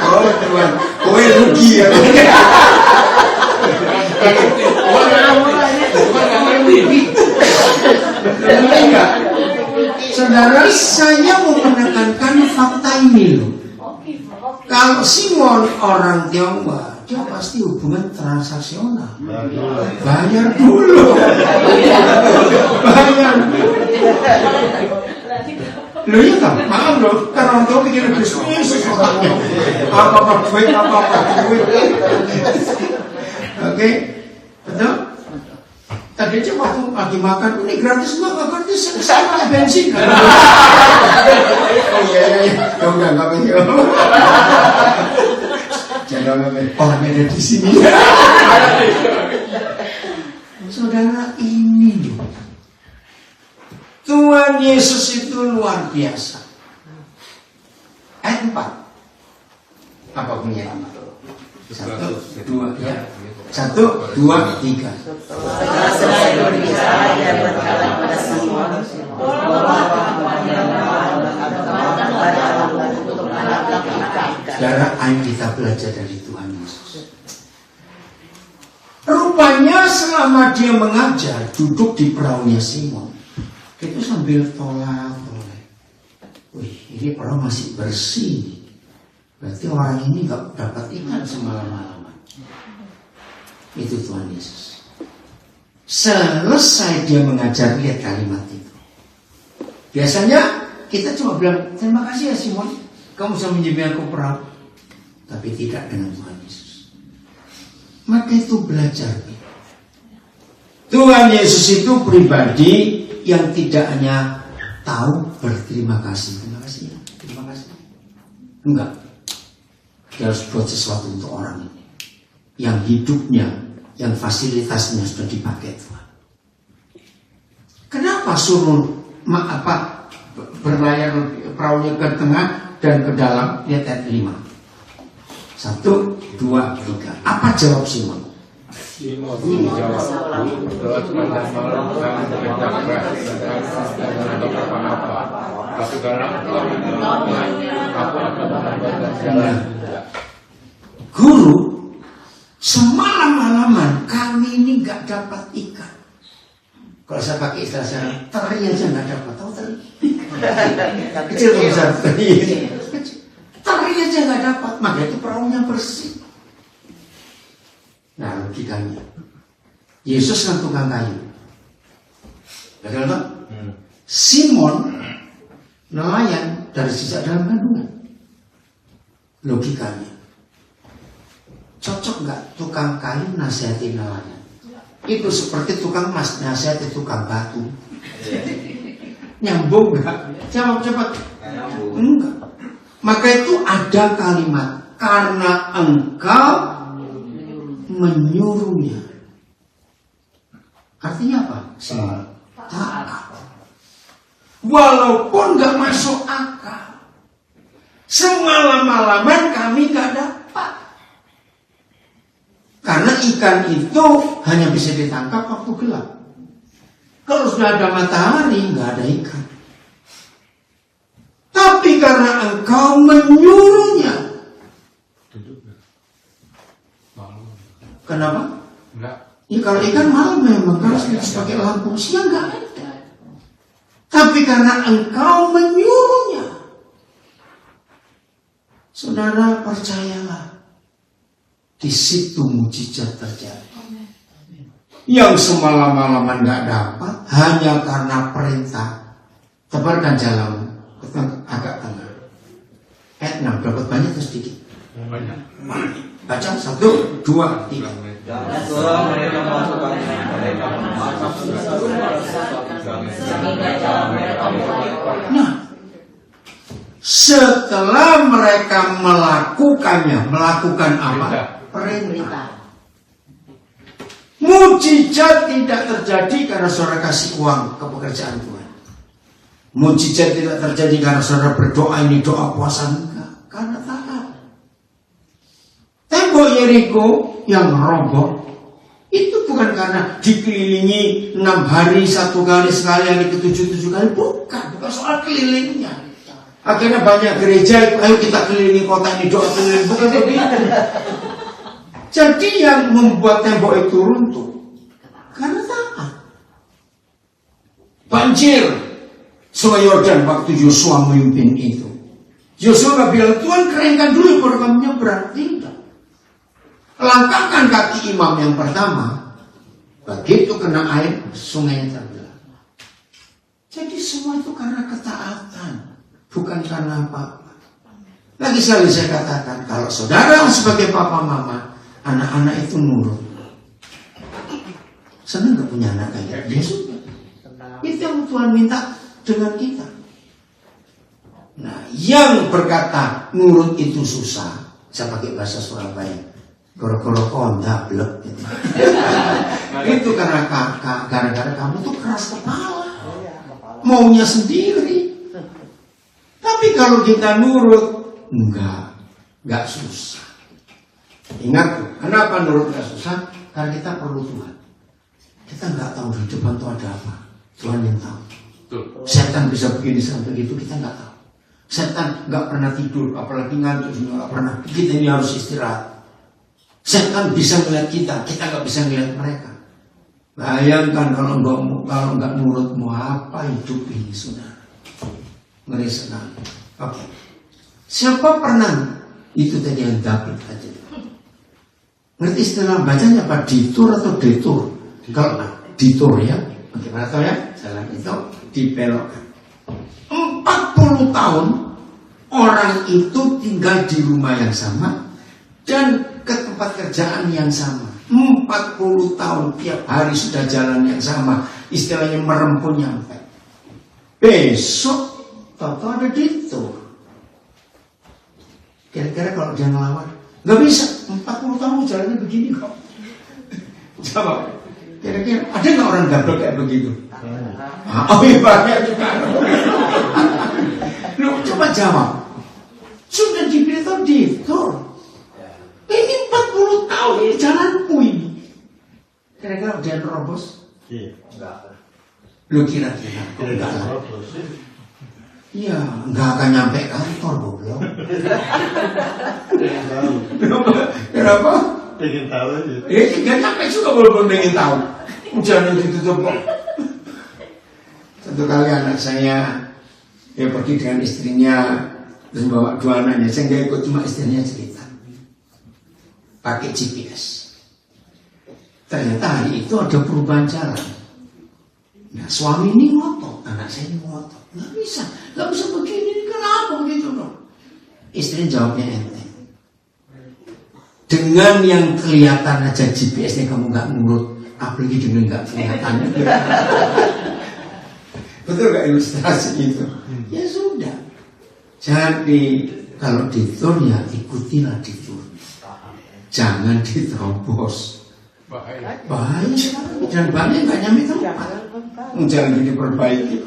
A: Oh Tuhan, kowe rugi ya. Enggak. Saudara, saya mau menekankan fakta ini loh. Kalau Simon orang Tionghoa, dia pasti hubungan transaksional. Bayar dulu. Bayar dulu. Loh iya kan? Maaf loh, kan orang tua bikin bisnis apa-apa duit, apa-apa duit. Oke, betul? Tadi aja waktu lagi makan, ini gratis nggak gratis, saya pakai bensin. Oh iya, ya udah nggak apa-apa. Jangan orang ada di sini. Saudara, ini loh. Tuhan Yesus itu luar biasa. Ayat 4. Apa punya? 1, 2, ya. 1, 2, 3.
D: Setelah berbicara, dia berkata kepada Simon,
A: Saudara, ayo kita belajar dari Tuhan Yesus. Rupanya selama dia mengajar, duduk di perahunya Simon, itu sambil tolak. Wih, ini perahu masih bersih. Berarti orang ini gak dapat ikan semalam-malaman. Itu Tuhan Yesus. Selesai dia mengajar, lihat kalimat itu. Biasanya kita cuma bilang, terima kasih ya Simon, kamu sudah menjadi aku perahu. Tapi tidak dengan Tuhan Yesus. Maka itu belajar. Tuhan Yesus itu pribadi yang tidak hanya tahu berterima kasih. Terima kasih ya, terima kasih. Enggak. Dia harus buat sesuatu untuk orang ini. Yang hidupnya, yang fasilitasnya sudah dipakai Tuhan. Kenapa suruh berlayar perahunya ke tengah dan ke dalam? Lihat ayat 5. 1, 2, 3. Apa jawab Simon?
C: Simon jawab, setelah sepanjang malam kami bekerja keras dan untuk apa-apa. Tapi karena aku akan menambahkan jalan.
A: Guru, semalam-malaman kami ini gak dapat ikan. Kalau saya pakai istilah saya, teri aja gak dapat. Tahu teri? Kecil atau besar? Teri aja gak dapat. Maka itu perahunya bersih. Nah, logikanya Yesus kan tukang kayu. Betul tak? Simon nelayan dari sejak dalam kandungan. Logikanya cocok nggak tukang kayu nasihati nelayan? Itu seperti tukang emas nasihati tukang batu. Nyambung nggak? Jawab cepat. Enggak. Maka itu ada kalimat, karena engkau menyuruhnya. Artinya apa? Taat. Walaupun gak masuk akal. Semalam-malaman kami gak dapat. Karena ikan itu hanya bisa ditangkap waktu gelap. Kalau sudah ada matahari, gak ada ikan. Tapi karena engkau menyuruhnya. Kenapa?
C: Enggak.
A: Ya kalau ikan malam memang harus pakai lampu, siang nggak ada. Tapi karena engkau menyuruhnya, saudara percayalah, di situ mujizat terjadi. Yang semalam-malaman nggak dapat hanya karena perintah. Tebarkan jalan agak tengah. Ayat 6 dapat banyak atau sedikit?
C: Banyak.
A: Baca 1, 2, 3.
E: Dan setelah mereka melakukannya, mereka memasak
A: Nah, setelah mereka melakukan apa? Perintah. Mujizat tidak terjadi karena saudara kasih uang ke pekerjaan Tuhan. Mujizat tidak terjadi karena saudara berdoa ini doa puasa, enggak, karena taat. Tembok Yeriko yang roboh itu bukan karena dikelilingi 6 hari 1 kali, sekali hari ke-7 kali, bukan soal kelilingnya. Akhirnya banyak gereja, ayo kita kelilingi kota ini, doa keliling, bukan begitu. Jadi yang membuat tembok itu runtuh karena taat. Banjir Sungai Yordan waktu Yosua memimpin itu. Yosua bilang, Tuhan keringkan dulu baru kami nyebrang. Tidak. Langkahkan kaki imam yang pertama. Begitu kena air, sungainya terbelah. Jadi semua itu karena ketaatan, bukan karena apa-apa. Lagi sekali saya katakan, kalau saudara sebagai papa mama, anak-anak itu nurut. Senang gak punya anak kayak gitu? Itu yang Tuhan minta dengan kita. Nah, yang berkata nurut itu susah, saya pakai bahasa Surabaya, goro-goro konda blek gitu. Itu karena gara-gara kamu tuh keras kepala, maunya sendiri. Tapi kalau kita nurut, enggak susah. Ingat, kenapa nurut enggak susah? Karena kita perlu Tuhan. Kita enggak tahu di depan itu ada apa. Tuhan yang tahu. Setan bisa begini sampai begitu, kita enggak tahu. Setan enggak pernah tidur, apalagi ngantuk, enggak pernah. Kita ini harus istirahat. Setan bisa melihat kita enggak bisa melihat mereka. Bayangkan kalau enggak nurut, mau apa hidup ini, saudara? Ngeri sekali. Oke. Siapa pernah itu tadi yang David aja? Ngerti istilah bacanya apa? Ditur atau detur? Kalau ditur ya, bagaimana tahu ya? Jalan itu dibelokkan. 40 tahun orang itu tinggal di rumah yang sama dan ke tempat kerjaan yang sama. 40 tahun tiap hari sudah jalan yang sama, istilahnya merempun nyampe. Besok tahu ada ditur. Kira-kira kalau dia ngelawan, nggak bisa. 40 tahun jalannya begini kok. Jawab. Kira-kira ada nggak orang gablok kayak begitu? Oh iya banyak juga. Lu coba jawab. Sudah diberitahu ditur. Ini 40 tahun ini jalanku ini. Kira-kira dia nerobos?
E: Iya, enggak.
A: Lu kira-kira? Enggak lah. Iya, enggak akan nyampe kantor, goblok. Kenapa?
E: Pengen tahu aja.
A: Enggak nyampe juga walaupun pengen tahu. Jangan ditutup kok. Satu kali anak saya pergi dengan istrinya terus bawa 2 anaknya. Saya nggak ikut, cuma istrinya cerita. Pakai GPS. Ternyata hari itu ada perubahan jalan. Nah, suami ini ngotot, anak saya ini ngotot. Nggak bisa begini, kenapa begitu dong? Istri jawabnya enteng. Dengan yang kelihatan aja GPS-nya kamu nggak nurut, apalagi dengan nggak kelihatan. Betul nggak ilustrasi itu? Ya sudah. Jadi kalau ditur ya ikutilah ditur. jangan diterobos.
C: Bahaya.
A: Bahaya dan banyak nggak nyampe tempat. Jangan diperbaiki.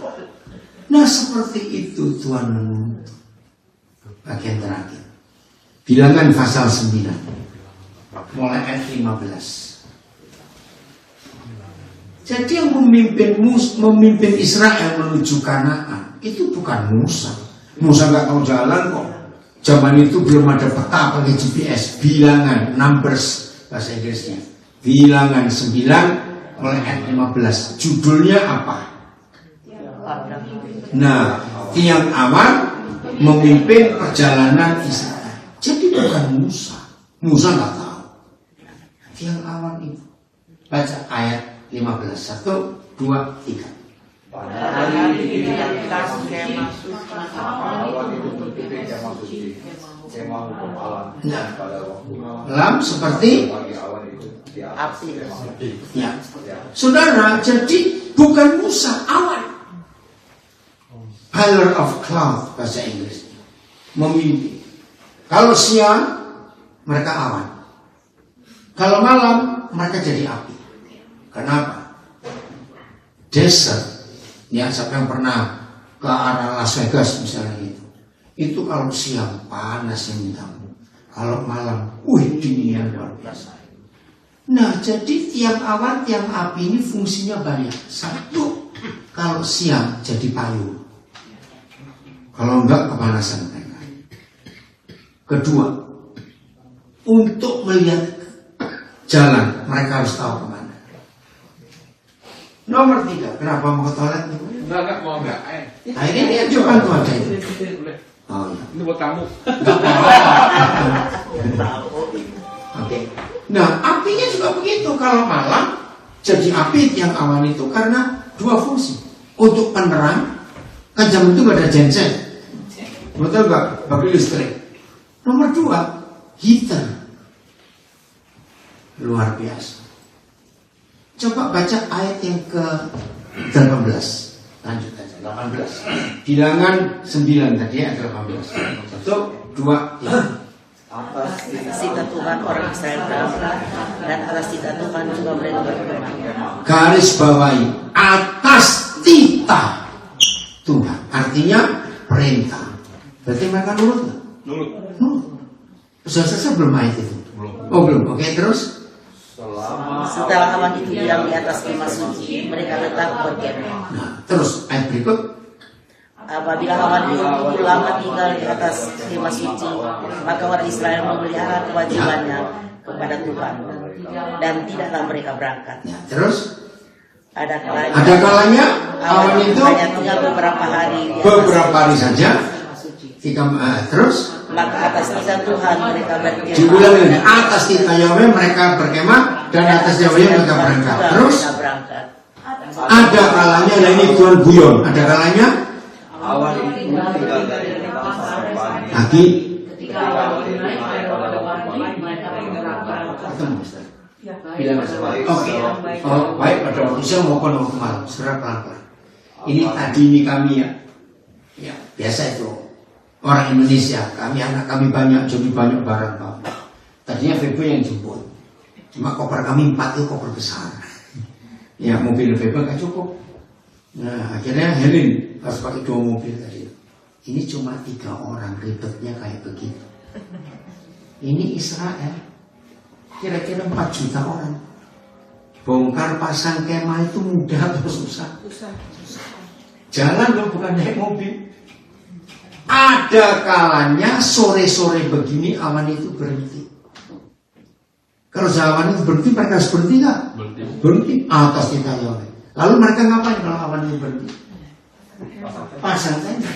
A: Nah seperti itu Tuhan menuntut. Bagian terakhir. Bilangan pasal 9 mulai ayat 15. Jadi yang memimpin Israel menuju Kanaan itu bukan Musa. Musa nggak tahu jalan kok. Zaman itu belum ada peta pakai GPS. Bilangan, numbers bahasa Inggrisnya. Bilangan 9 mulai ayat 15. Judulnya apa? Nah, tiang awan memimpin perjalanan Israel. Jadi bukan Musa. Musa nggak tahu. Tiang awan itu. Baca ayat 15. 1, 2, 3.
E: Pada hari didirikan kemah suci, awan itu menutupi kemah suci, kemah hukum Allah.
A: Nah,
E: Pada waktu
A: lam seperti
E: bagi awan itu di atas kemah suci.
A: ya. Saudara, jadi bukan Musa, awan. Pillar of cloud bahasa Inggris. Memimpin. Kalau siang mereka awan. Kalau malam mereka jadi api. Kenapa? Desert. Ya, siapa yang pernah ke arah Las Vegas misalnya gitu. Itu kalau siang panas yang minta. Kalau malam, dingin luar biasa. Nah, jadi tiang awan, tiang api ini fungsinya banyak. Satu, kalau siang jadi payung. Kalau enggak kepanasan mereka. Kedua, untuk melihat jalan mereka harus tahu kemana. Nomor 3, kenapa mau ke toilet?
C: Enggak, mau enggak.
A: Nah ini dia coba tuh ada itu. Oh iya.
C: Ini buat tamu.
A: Oke. Nah apinya juga begitu. Kalau malam jadi api yang awan itu karena dua fungsi. Untuk penerang, kan zaman itu gak ada genset. Betul gak? Bagi listrik. Nomor 2, heater. Luar biasa. Coba baca ayat yang ke-18. Lanjut aja, 18. Bilangan 9 tadi ayat 18. 1, 2, 3.
E: Atas
D: Cita Tuhan orang Israel berangkat, dan atas cita Tuhan juga mereka berkemah.
A: Garis bawahi atas tita Tuhan. Artinya perintah. Berarti mereka nurut nggak?
C: Nurut.
A: Sudah selesai belum ayat itu?
C: Belum.
A: Oh belum. Oke terus.
D: Setelah awan itu diam di atas kemah suci, mereka tetap berkemah.
A: Nah terus ayat berikut.
D: Apabila awan itu lama tinggal di atas kemah suci, maka orang Israel memelihara kewajibannya kepada Tuhan, dan tidaklah mereka berangkat.
A: Nah terus.
D: Ada
A: Kalanya awan itu
D: hanya tinggal beberapa hari di atas
A: beberapa hari saja. Terus.
D: Maka atas tita Tuhan mereka berkemah.
A: Diulang ini atas tita Yahweh mereka berkemah dan atas Yahweh mereka berangkat. Terus. Ada kalanya, nah ini Tuhan guyon. Ada kalanya.
E: awan itu tinggal dari petang sampai pagi.
A: Lagi.
E: Ketika awan itu naik pada waktu pagi, mereka berangkat.
A: Oke. Oh, baik pada waktu siang maupun waktu malam. Saudara pelan-pelan. Ini tadi ini kami ya. Ya, biasa itu. Orang Indonesia, anak kami banyak, jadi banyak barang Pak. Tadinya Febo yang jemput. Cuma koper kami 4 itu koper besar. Ya, mobil Febo gak cukup. Nah, akhirnya Helen harus pakai 2 mobil tadi. Ini cuma 3 orang, ribetnya kayak begitu. Ini Israel. Kira-kira 4 juta orang. Bongkar pasang kemah itu mudah atau susah? Jalan loh, bukan naik mobil. Ada kalanya sore-sore begini awan itu berhenti. Kalau awan itu berhenti, mereka harus berhenti nggak? Berhenti atas kita Yahweh. Lalu mereka ngapain kalau awan itu berhenti? Pasang tenda.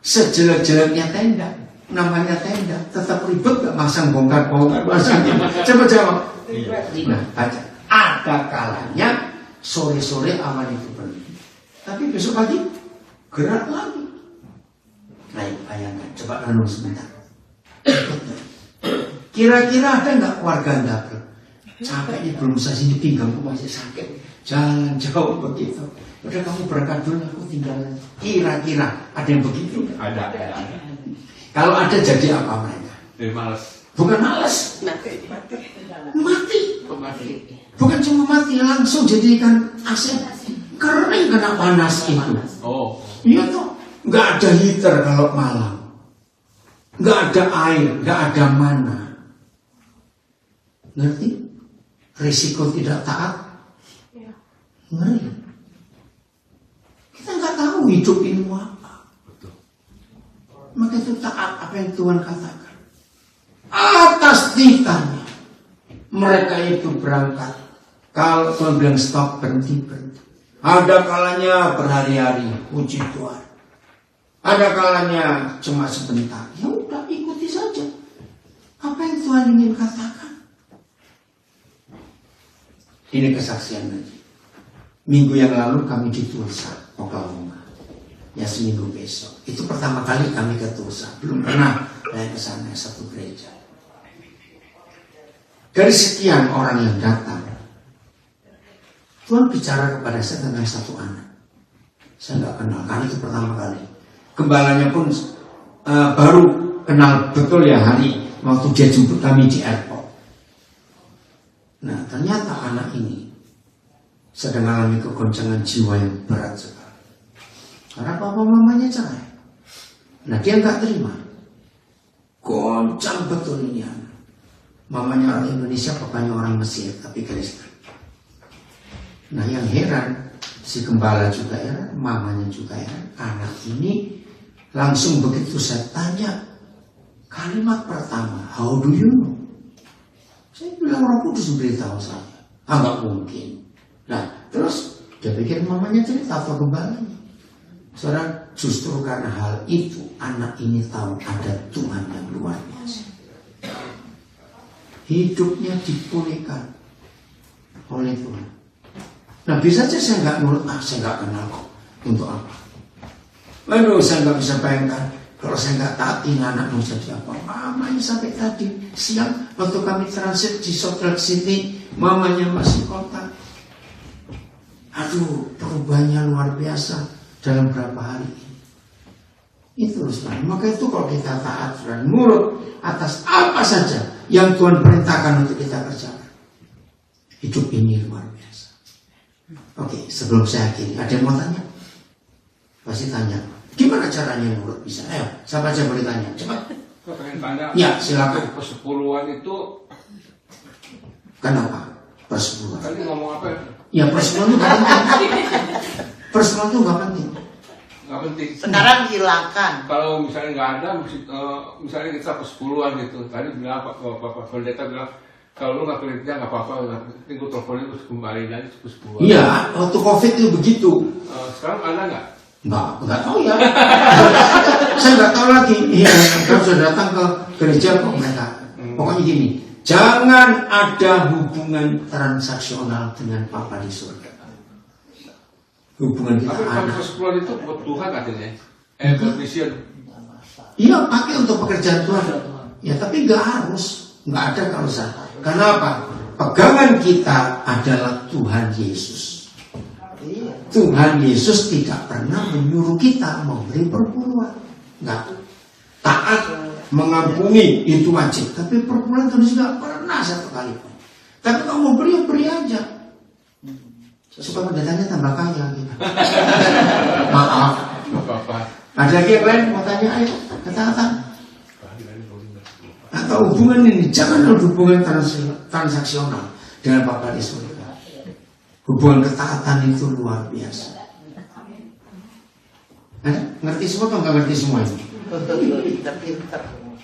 A: Sejelek-jeleknya tenda, namanya tenda, tetap ribet gak masang bongkar-bongkar pasangnya? Coba jawab. Nah, baca. Ada kalanya sore-sore awan itu berhenti. Tapi besok pagi gerak lagi. Baik, bayangkan. Coba renung sebentar. Kira-kira ada nggak keluarga Anda? Capeknya belum saya sini, pinggangku masih sakit. Jangan jauh begitu. Udah kamu berangkat dulu, aku tinggal. Kira-kira ada yang begitu?
C: Ada.
A: Kalau ada jadi apa mereka?
C: Males.
A: Bukan males, mati. Bukan cuma mati, langsung jadi ikan asin. Kering kena panas itu.
C: Oh.
A: Iya toh, nggak ada heater kalau malam, nggak ada air, nggak ada mana. Ngerti? Risiko tidak taat, ngeri. Kita nggak tahu hidup ini mau apa. Maka itu taat apa yang Tuhan katakan. Atas titanya mereka itu berangkat. Kalau Tuhan bilang stop, berhenti. Ada kalanya berhari-hari, puji Tuhan. Ada kalanya cuma sebentar. Ya udah, ikuti saja apa yang Tuhan ingin katakan. Ini kesaksian lagi. Minggu yang lalu kami di Tulsa, Oklahoma. Ya seminggu besok. Itu pertama kali kami ke Tulsa. Belum pernah saya ke sana, satu gereja. Dari sekian orang yang datang, Tuhan bicara kepada saya tentang satu anak. Saya nggak kenal, karena itu pertama kali. Gembalanya pun baru kenal betul ya hari waktu dia jemput kami di airport. Nah, ternyata anak ini sedang mengalami kegoncangan jiwa yang berat sekali. Karena papa mamanya cerai. Nah, dia nggak terima. Goncang betul ini anak. Mamanya orang Indonesia, papanya orang Mesir, tapi Kristen. Nah, yang heran, si gembala juga heran, mamanya juga heran. Anak ini langsung begitu saya tanya, kalimat pertama, how do you know? Saya bilang Roh Kudus beritahu saya. Nggak mungkin. Nah, terus dia pikir mamanya cerita atau gembalanya. Saudara, justru karena hal itu, anak ini tahu ada Tuhan yang luar biasa. Hidupnya dipulihkan oleh Tuhan. Nah, bisa saja saya nggak nurut, saya nggak kenal kok. Untuk apa? Aduh, saya nggak bisa bayangkan kalau saya nggak taatin anak mau jadi apa. Mamanya sampai tadi siang waktu kami transit di Salt Lake City, mamanya masih kontak. Aduh, perubahannya luar biasa dalam berapa hari ini. Itu saudara. Maka itu kalau kita taat dan nurut atas apa saja yang Tuhan perintahkan untuk kita kerjakan, hidup ini luar biasa. Oke, sebelum saya akhiri, ada yang mau tanya? Pasti tanya, gimana caranya nurut bisa? Ayo, siapa aja boleh tanya, cepat.
C: Saya pengen tanya.
A: Ya, silakan.
C: Persepuluhan itu
A: kenapa? Persepuluhan.
C: tadi ngomong apa ya?
A: Ya, persepuluhan itu nggak penting. Persepuluhan itu nggak penting.
C: Nggak penting.
D: Sekarang silakan.
C: Kalau misalnya nggak ada, misalnya kita persepuluhan gitu. Tadi bilang Bapak Pendeta bilang, kalau lu nggak kerja nggak apa-apa, nanti gue teleponin terus kembali lagi persepuluhan.
A: Iya, waktu COVID itu begitu.
C: Sekarang ada nggak?
A: Nggak tahu ya. Saya nggak tahu lagi. Iya, kalau sudah datang ke gereja kok mereka. Pokoknya gini, jangan ada hubungan transaksional dengan Papa di surga. Hubungan kita
C: Tapi kalau
A: anak.
C: persepuluhan itu buat Tuhan katanya. Buat mission.
A: Iya, pakai untuk pekerjaan Tuhan. Ya, tapi nggak harus, nggak ada kalau saya. Kenapa? Pegangan kita adalah Tuhan Yesus. Tuhan Yesus tidak pernah menyuruh kita memberi perpuluhan. Enggak. Taat, mengampuni itu wajib. Tapi perpuluhan Tuhan Yesus tidak pernah satu kali pun. Tapi kalau mau beri, ya beri aja. Supaya pendetanya tambah kaya gitu. Maaf.
C: Apa-apa.
A: Ada lagi yang lain mau tanya? Ayo, kata-kata. Atau hubungan ini, jangan ada hubungan transaksional dengan Bapa di surga. Hubungan ketaatan itu luar biasa. Ada? Ngerti semua atau nggak ngerti semua ini?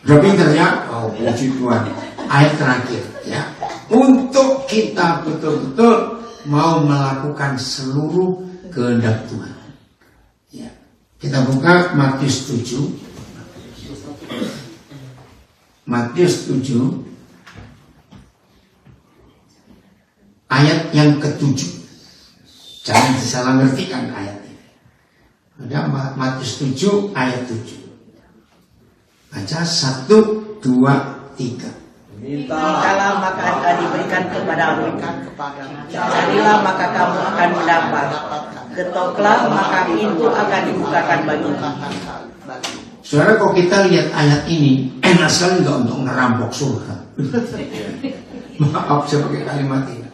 A: Udah pinter ya? Oh, puji Tuhan. Ayat terakhir ya. Untuk kita betul-betul mau melakukan seluruh kehendak Tuhan. Ya. Kita buka Matius 7. Matius 7 ayat yang ke-7. Jangan disalah ngertikan ayat ini. Ada Matius 7 ayat 7. Baca 1, 2, 3.
D: Mintalah maka akan diberikan kepadamu. Carilah maka kamu akan mendapat. Ketoklah maka pintu akan dibukakan bagimu.
A: Saudara, kalau kita lihat ayat ini, enak sekali nggak untuk ngerampok surga? Maaf saya pakai kalimat ini.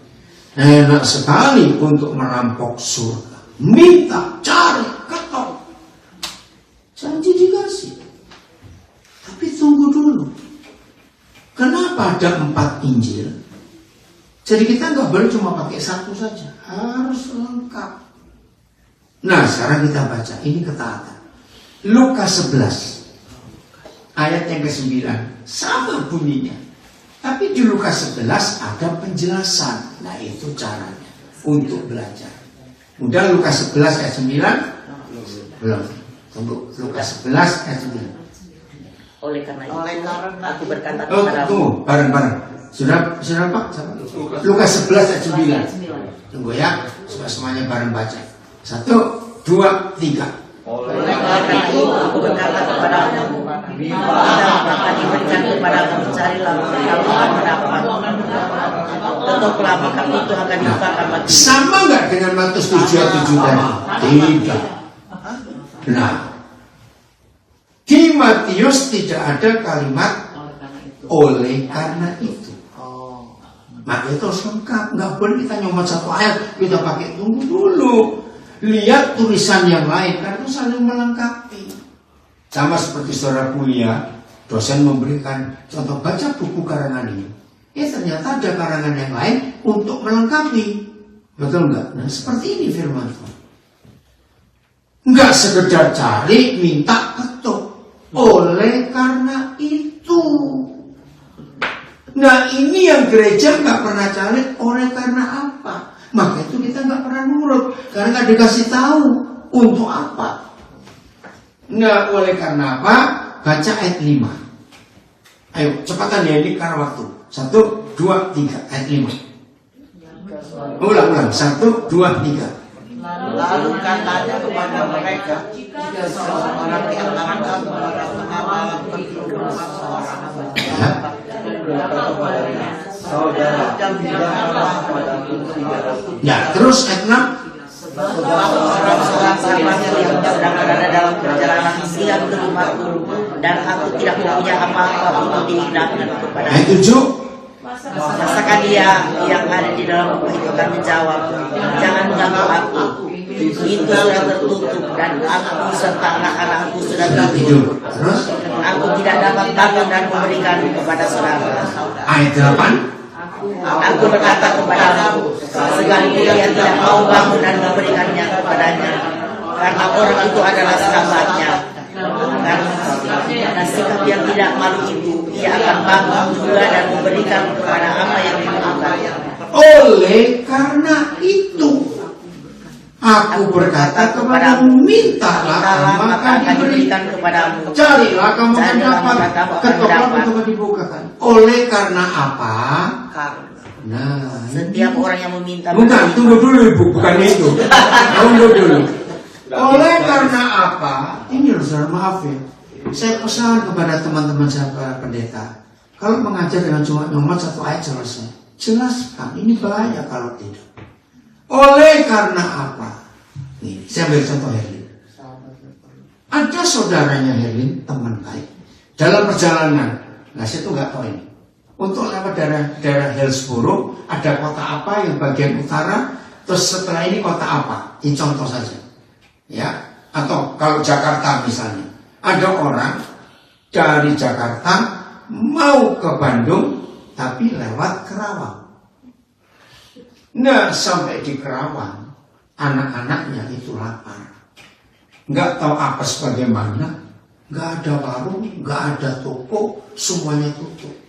A: Enak sekali untuk merampok surga. Minta, cari, ketok. Janji dikasih. Tapi tunggu dulu. Kenapa ada 4 Injil? Jadi kita nggak boleh cuma pakai 1 saja. Harus lengkap. Nah, sekarang kita baca. Ini ketaatan. Lukas 11 ayat yang ke-9 sama bunyinya, tapi di Lukas 11 ada penjelasan. Nah, itu caranya untuk belajar. Udah Lukas 11 ayat 9? Belum. Tunggu, Lukas 11 ayat 9.
F: Oleh karena itu aku berkata
A: Oh,
F: kepadamu.
A: tunggu, bareng-bareng. Sudah Pak? Lukas 11 ayat 9. Tunggu ya, supaya semuanya bareng baca. 1, 2, 3.
E: Oleh
F: Karena itu aku berkata kepadamu, mintalah maka diberikan kepadamu, carilah maka kamu akan mendapat, ketoklah maka itu akan dibukakan bagimu.
A: Sama nggak dengan Matius 7:7 tadi? Tidak. Nah, di Matius tidak ada kalimat oleh karena itu. Maka itu harus lengkap. Nggak boleh kita nyomot 1 ayat kita pakai, tunggu dulu. Lihat tulisan yang lain, karena itu saling melengkapi. Sama seperti saudara kuliah, dosen memberikan contoh, baca buku karangan ini. Ternyata ada karangan yang lain untuk melengkapi. Betul enggak? Nah, seperti ini firman Tuhan. Enggak sekedar cari, minta, ketuk. Oleh karena itu. Nah, ini yang gereja nggak pernah cari. Oleh karena apa? Maka itu kita nggak pernah nurut, karena nggak dikasih tahu untuk apa. Nah, oleh karena apa? Baca ayat 5. Ayo, cepatan ya, ini karena waktu. 1, 2, 3, ayat 5. Ulang. 1, 2, 3.
D: Lalu katanya kepada mereka, jika seorang di antara kamu mengalami perlindungan seorang saudara janganlah padaku 300.
A: Ya, terus ayat 6.
F: Seorang sahabatnya yang sedang berada dalam perjalanan siang ke rumahku, dan aku tidak mempunyai apa-apa untuk dihidangkan kepada.
A: Ayat 7.
F: Masakan dia yang ada di dalam rumah itu akan menjawab, jangan mengganggu aku. Itu sudah tertutup dan aku serta anak-anakku sudah tidur.
A: Terus
F: Aku tidak dapat bangun dan memberikan kepada saudara.
A: ayat 8.
F: Aku berkata kepadamu, sekalipun dia tidak mau bangun dan memberikannya kepadanya, karena orang itu adalah sahabatnya. Karena sikap yang tidak malu itu, ia akan bangun juga dan memberikan kepada apa yang dibutuhkan.
A: Oleh karena itu, aku berkata kepadamu, mintalah maka diberikan,
F: kepadamu,
A: carilah kamu akan
F: Carilah,
A: dapat,
F: maka kamu akan
A: ketoklah
F: dapat.
A: untuk dibukakan. Oleh karena apa? Nah,
F: Setiap orang yang meminta,
A: bukan, tunggu dulu Ibu, bukan itu. Tunggu dulu. Oleh karena apa? Ini loh saudara, maaf ya. Saya pesan kepada teman-teman saya para pendeta, kalau mengajar dengan cuma nyomot 1 ayat selesai, jelaskan. Ini bahaya kalau tidak. Oleh karena apa? Nih, saya beri contoh Herlin. Ada saudaranya Herlin, teman baik, dalam perjalanan. Nah, saya tuh nggak tahu ini. Untuk lewat daerah Hillsborough, ada kota apa yang bagian utara, terus setelah ini kota apa? Ini contoh saja. Ya, atau kalau Jakarta misalnya, ada orang dari Jakarta mau ke Bandung, tapi lewat Kerawang. Nah, sampai di Kerawang, anak-anaknya itu lapar. Nggak tahu apa sebagaimana, nggak ada warung, nggak ada toko, semuanya tutup.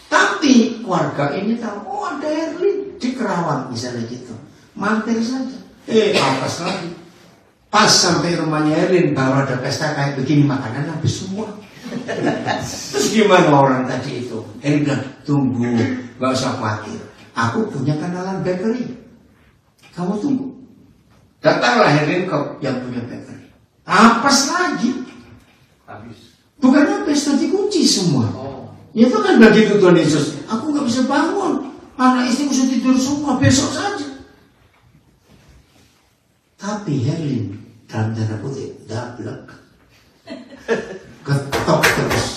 A: Tapi keluarga ini tahu, oh ada Herlin di Kerawang misalnya gitu, mampir saja. Apes lagi. Pas sampai rumahnya Herlin, baru ada pesta kayak begini, makanan habis semua. Terus gimana orang tadi itu? Herlin bilang, tunggu, nggak usah khawatir. Aku punya kenalan bakery. Kamu tunggu. Datanglah Herlin ke yang punya bakery. Apes lagi.
E: Habis.
A: Bukan habis, tadi kunci semua. Ya itu kan begitu Tuhan Yesus. Aku nggak bisa bangun. Anak istriku sudah tidur semua. Besok saja. Tapi Herlin dalam tanda kutip dablek. Ketok terus.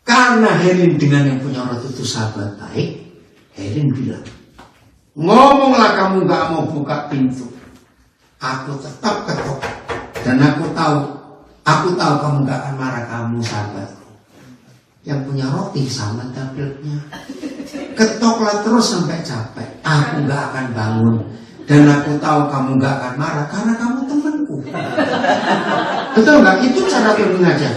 A: Karena Herlin dengan yang punya roti itu sahabat baik, Herlin bilang, ngomonglah kamu gak mau buka pintu. Aku tetap ketok. Dan aku tahu kamu gak akan marah, kamu sahabatku. Yang punya roti sama tabletnya. Ketoklah terus sampai capek. Aku gak akan bangun. Dan aku tahu kamu gak akan marah karena kamu temanku. Betul gak? Itu cara Tuhan mengajar.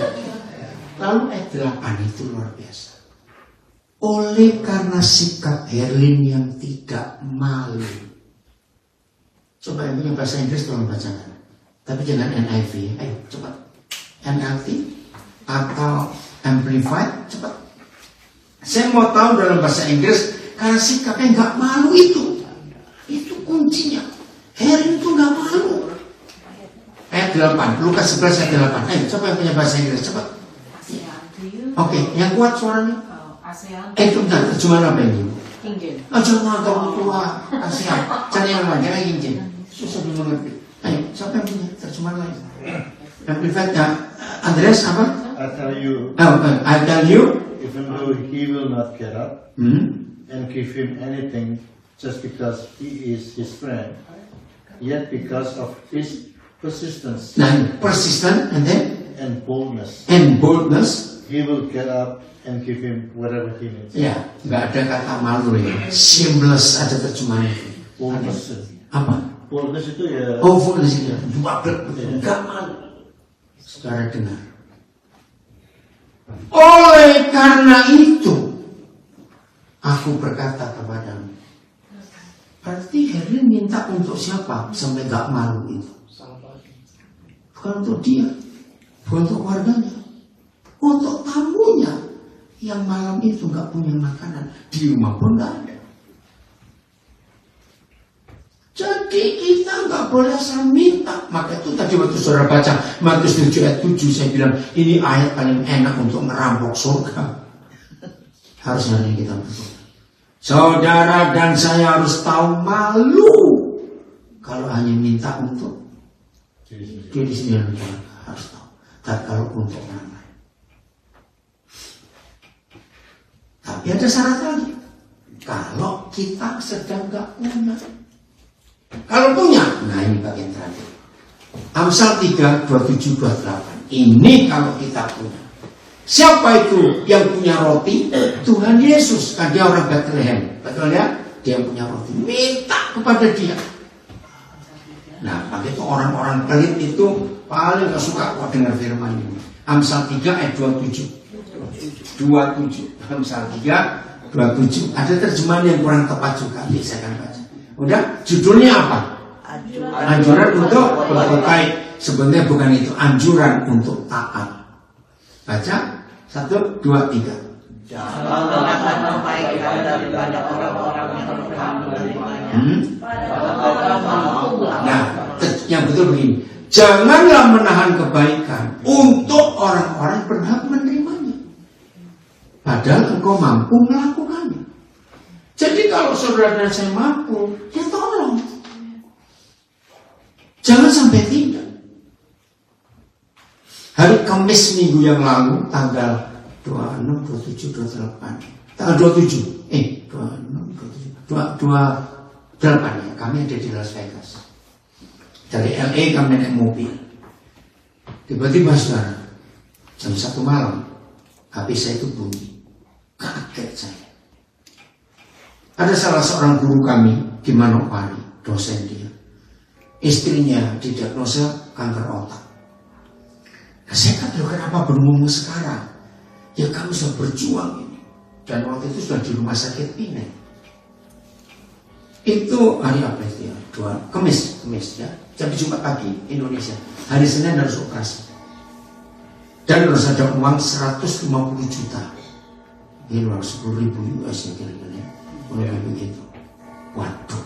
A: Lalu ayat 8 itu luar biasa. Oleh karena sikap Herlin yang tidak malu. Coba yang punya bahasa Inggris tolong bacakan. Tapi jangan NIV. Ayo cepat. NLT atau Amplified, cepat. Saya mau tahu dalam bahasa Inggris. Karena sikapnya nggak malu itu kuncinya. Herlin itu nggak malu. Ayat 8, Lukas 11 ayat 8. Ayo coba yang punya bahasa Inggris, cepat. Oke, yang kuat suaranya. Itu bentar, terjemahan apa ini? Jangan kamu tua, ASEAN. Cari yang lain, jangan Injil. Susah dimengerti. Ayo, siapa yang punya terjemahan lain? Amplified ya. Andreas apa?
G: I tell you, even though he will not get up and give him anything just because he is his friend, yet because of his persistence
A: Persistent
G: and boldness, he will get up and give him whatever he needs.
A: Ya, nggak ada kata malu ya. Shameless ada terjemahan itu.
G: Boldness.
A: Apa?
G: Boldness itu ya.
A: Oh, boldness itu. Nggak malu. Saudara dengar. Oleh karena itu, aku berkata kepadamu. Berarti Herlin minta untuk siapa? Sampai nggak malu itu. Bukan untuk dia, bukan untuk keluarganya, untuk tamunya yang malam itu nggak punya makanan, di rumah pun nggak ada. Jadi kita nggak boleh asal minta. Maka itu tadi waktu saudara baca Matius 7 ayat 7, saya bilang ini ayat paling enak untuk merampok surga. Harus hari kita betul. Saudara dan saya harus tahu malu kalau hanya minta untuk diri sendiri, harus tahu. Tapi kalau untuk orang lain. Tapi ada syarat lagi. Kalau kita sedang gak punya. Kalau punya, nah ini bagian terakhir. Amsal 3, 27, 28. Ini kalau kita punya. Siapa itu yang punya roti? Tuhan Yesus. Kan dia orang Bethlehem. Betul ya? Dia yang punya roti. Minta kepada dia. Nah, maka itu orang-orang pelit itu paling gak suka kok dengar firman ini. Amsal 3 ayat 27. Amsal 3, 27. Ada terjemahan yang kurang tepat juga. Saya akan baca. Udah, judulnya apa? Anjuran untuk berbaik. Sebenarnya bukan itu. Anjuran untuk taat. Baca 1, 2, 3.
D: Jangan menahan kebaikan daripada orang-orang yang berhak menerimanya.
A: Nah, yang betul begini. Janganlah menahan kebaikan untuk orang-orang yang berhak menerimanya. Padahal engkau mampu melakukannya. Jadi kalau saudara dan saya mampu, ya tolong. Jangan sampai tidak. Hari Kamis minggu yang lalu, tanggal 26, 27, 28. Tanggal 27. 26, 27. 28 ya. Kami ada di Las Vegas. Dari LA kami naik mobil. Tiba-tiba saudara, jam 1 malam, HP saya itu bunyi. Kaget saya. Ada salah seorang guru kami di Manokwari, dosen dia. Istrinya didiagnosa kanker otak. Nah, saya kata, kenapa berumur sekarang? Ya kamu sudah berjuang ini. Dan waktu itu sudah di rumah sakit Pineng. Itu hari apa itu ya? Kamis ya. Jadi Jumat pagi Indonesia. Hari Senin harus operasi. Dan harus ada uang 150 juta. Ini 10.000 US ya kira-kira. Mulai begitu. Waduh,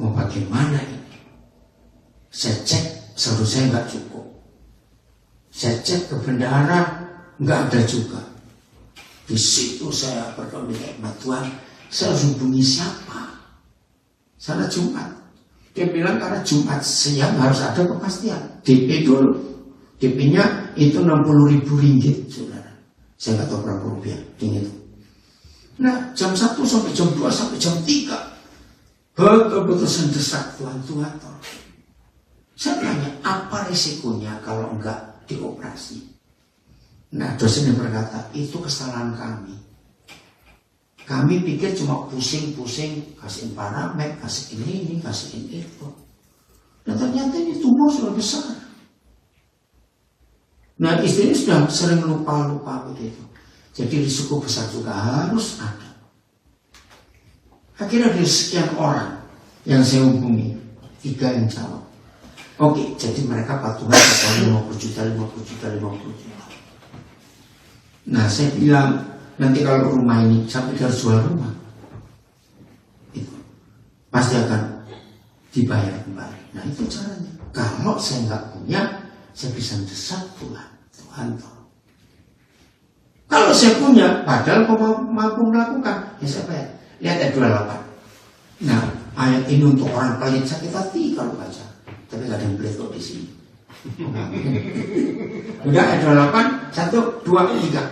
A: mau bagaimana ini? Saya cek, saudara saya nggak cukup. Saya cek ke bendahara, nggak ada juga. Di situ saya berdoa minta Tuhan, saya harus hubungi siapa? Sana Jumat. Dia bilang karena Jumat siang harus ada kepastian. DP dulu. DP-nya itu 60.000 ringgit, saudara. Saya nggak tahu berapa rupiah ini. Nah, jam 1 sampai jam 2 sampai jam 3 betul-betul sendesak Tuhan. Saya tanya, apa risikonya kalau enggak dioperasi? Nah, dosennya berkata, itu kesalahan kami. Kami pikir cuma pusing-pusing, kasihin paramed, kasihin ini, kasihin itu. Dan ternyata ini tumor sudah besar. Nah, istrinya sudah sering lupa-lupa begitu. Jadi risiko besar juga harus ada. Akhirnya dari sekian orang yang saya hubungi, 3 yang jawab. Oke, jadi mereka patungan 50 juta. Nah, saya bilang, nanti kalau rumah ini sampai harus jual rumah, itu pasti akan dibayar kembali. Nah, itu caranya. Kalau saya nggak punya, saya bisa desak Tuhan tolong. Kalau saya punya, padahal mampu melakukan, ya saya bayar. Lihat ayat 28. Nah, ayat ini untuk orang pelit sakit hati kalau baca. Tapi gak ada yang pelit kok di sini. Udah ayat 28, 1, 2, 3.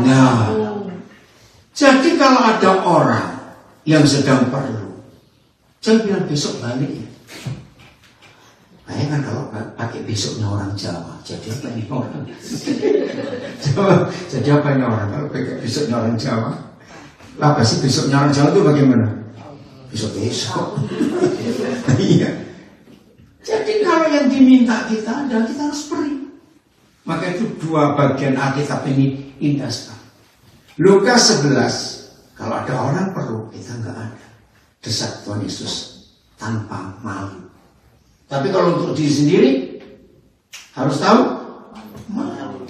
A: Nah, jadi kalau ada orang yang sedang perlu, saya bilang besok balik ya. Bayangkan kalau pakai besoknya orang Jawa, jadi apa ini orang? Jadi apa ini orang kalau pakai besoknya orang Jawa? Apa sih besoknya orang Jawa itu bagaimana? Besok. Iya. Jadi kalau yang diminta kita adalah kita harus beri. Maka itu 2 bagian Alkitab ini indah sekali. Lukas 11, kalau ada orang perlu kita nggak ada. Desak Tuhan Yesus tanpa malu. Tapi kalau untuk diri sendiri harus tahu malu.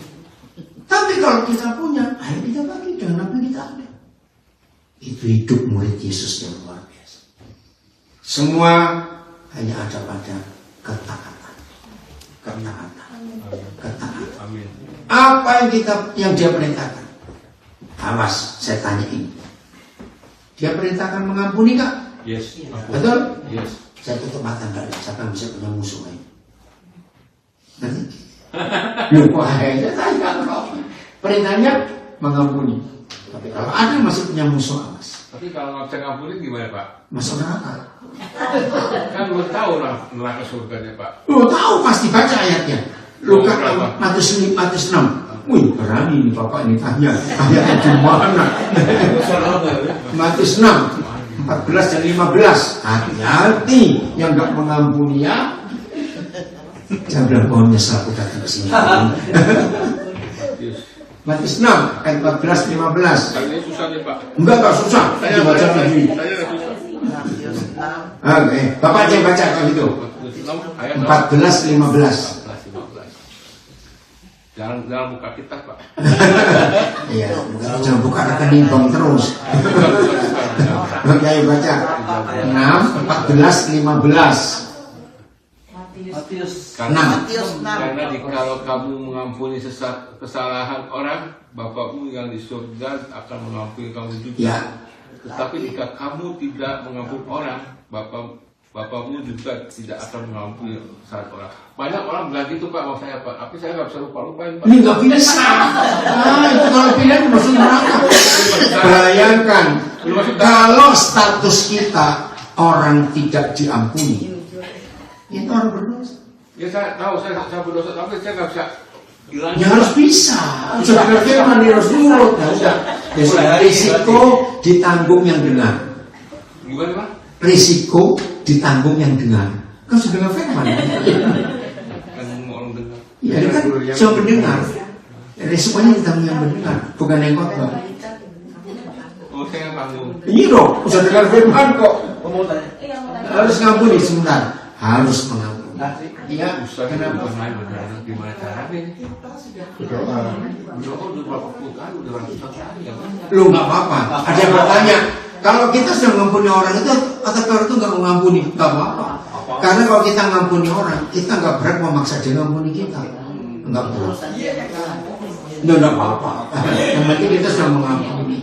A: Tapi kalau kita punya, ayo kita bagi dengan apa kita ada. Itu hidup murid Yesus yang luar biasa. Semua hanya ada pada ketaatan.
C: Amin.
A: Apa yang dia perintahkan? Awas, saya tanya ini. Dia perintahkan mengampuni kak?
C: Yes.
A: Betul?
C: Yes.
A: Saya tutup mata enggak ada. Siapa yang bisa punya musuh ini? Nanti? Lupa saya tanya kok. Perintahnya mengampuni. Tapi kalau ada yang masih punya musuh, awas.
C: Tapi kalau nggak bisa ngampunin gimana Pak?
A: Masuk neraka.
C: Kan belum tahu neraka surganya Pak.
A: Lu tahu pasti baca ayatnya. Lukas Matius 6. Wih, berani nih Bapak ini tanya. Ayatnya di mana? Matius 6. 14 dan 15. Hati-hati yang gak mengampuni ya. Jangan bilang bahwa menyesal aku datang ke sini. Matius 6 ayat 14 15.
C: Ini susah nih Pak.
A: Enggak susah. Saya baca lagi. Oke, Bapak aja yang baca kalau gitu. 14 15.
C: Jangan buka kitab Pak.
A: Iya, jangan buka rekening bank terus. Oke, ayo baca 6, 14, 15.
C: Karena kalau kamu mengampuni kesalahan orang, Bapakmu yang di surga akan mengampuni kamu juga.
A: Ya.
C: Tetapi jika kamu tidak mengampuni orang, Bapakmu juga tidak akan mengampuni saat orang. Banyak orang bilang gitu Pak, mau saya Pak, tapi saya nggak bisa lupa-lupain Pak.
A: Ini nggak bisa. Itu kalau pilihan masuk neraka. Bayangkan kalau status kita orang tidak diampuni, itu orang berdosa.
C: Ya saya tahu saya berdosa, tapi saya nggak bisa hilang.
A: Ya harus bisa. Sudah firman di Rasul. Ya risiko ditanggung yang dengar.
C: Gimana Pak?
A: Risiko ditanggung yang dengar. Kan sudah dengar firman.
C: Kan mau orang dengar.
A: Ya kan siapa pendengar. Risikonya ditanggung yang mendengar, bukan yang khotbah.
C: Oh saya tanggung.
A: Ini dong, usah dengar firman kok. Harus ngampuni sebentar. Harus mengampuni. Iya, kenapa?
C: Gimana caranya? Berdoa udah berapa puluh kali, udah ratusan kali ya.
A: Lu nggak apa-apa. Ada yang bertanya, kalau kita sudah mengampuni orang itu, atau orang itu nggak mengampuni, nggak apa-apa. Karena kalau kita mengampuni orang, kita nggak berat memaksa dia mengampuni kita. Nggak berat. Nggak apa-apa. Yang penting kita sudah mengampuni.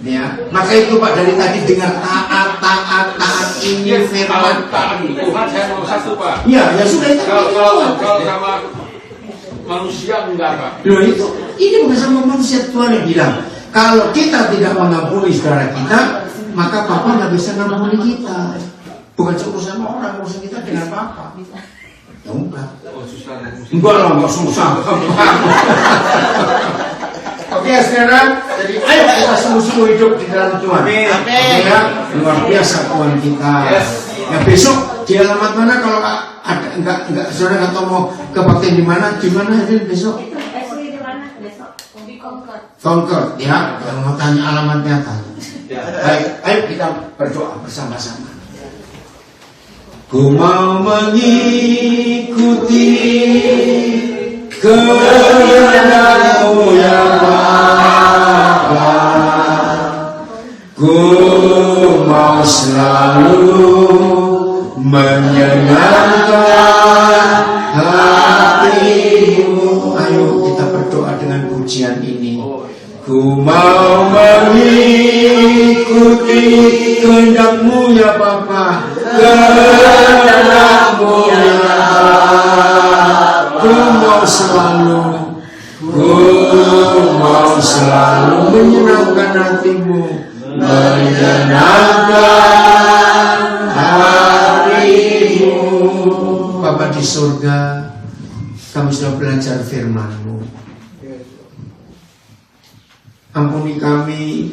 A: Ya, maka itu Pak dari tadi dengar taat ini firman.
C: Taat Tuhan saya mau satu Pak.
A: Iya, ya sudah itu.
C: Kalau sama manusia enggak Pak.
A: Loh itu, ini bukan sama manusia. Tuhan yang bilang, kalau kita tidak mengampuni saudara kita, maka Papa nggak bisa mengampuni kita. Bukan urusan orang, urusan kita dengan Papa. Ya enggak. Enggak lah, enggak susah. Oke, sekarang jadi ayo kita sungguh-sungguh hidup di dalam Tuhan. Amin. Ya, luar biasa Tuhan kita. Ya besok di alamat mana kalau ada enggak saudara nggak tahu mau kebaktian di mana ini besok?
H: Di mana besok? Di Concord.
A: Concord ya, yang mau tanya alamatnya tanya. Baik, ayo kita berdoa bersama-sama. Ku mau mengikuti kehendak-Mu ya Bapa. Ku mau selalu menyenangkan hati-Mu. Ayo kita berdoa dengan pujian ini. Ku mau mengikuti kehendak-Mu ya Bapa. Kehendak-Mu ya Bapa. Ku mau selalu menyenangkan hati-Mu, menyenangkan hati-Mu. Bapa di surga, kami sudah belajar firman-Mu. Ampuni kami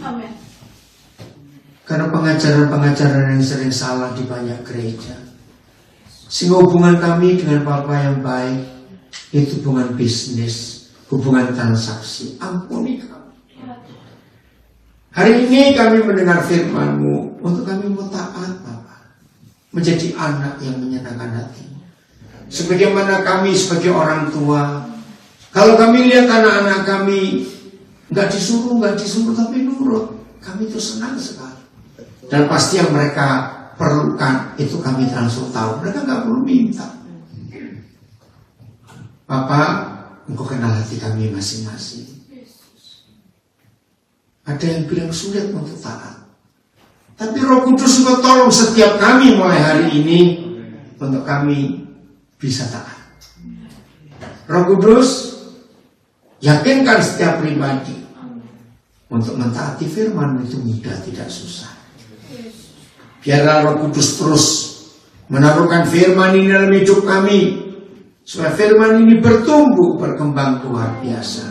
A: karena pengajaran-pengajaran yang sering salah di banyak gereja, sehingga hubungan kami dengan Bapa yang baik itu hubungan bisnis, hubungan transaksi. Ampuni kami. Hari ini kami mendengar firman-Mu, untuk kami mau taat Bapa, menjadi anak yang menyenangkan hati-Mu. Sebagaimana kami sebagai orang tua, kalau kami lihat anak-anak kami nggak disuruh tapi nurut, kami itu senang sekali. Dan pasti yang mereka perlukan itu kami langsung tahu. Mereka nggak perlu minta. Bapak, Engkau kenal hati kami masing-masing. Ada yang bilang sulit untuk taat, tapi Roh Kudus Engkau tolong setiap kami mulai hari ini untuk kami bisa taat. Roh Kudus yakinkan setiap pribadi untuk mentaati firman itu mudah, tidak susah. Biarlah Roh Kudus terus menaruhkan firman ini dalam hidup kami, supaya firman ini bertumbuh, berkembang luar biasa,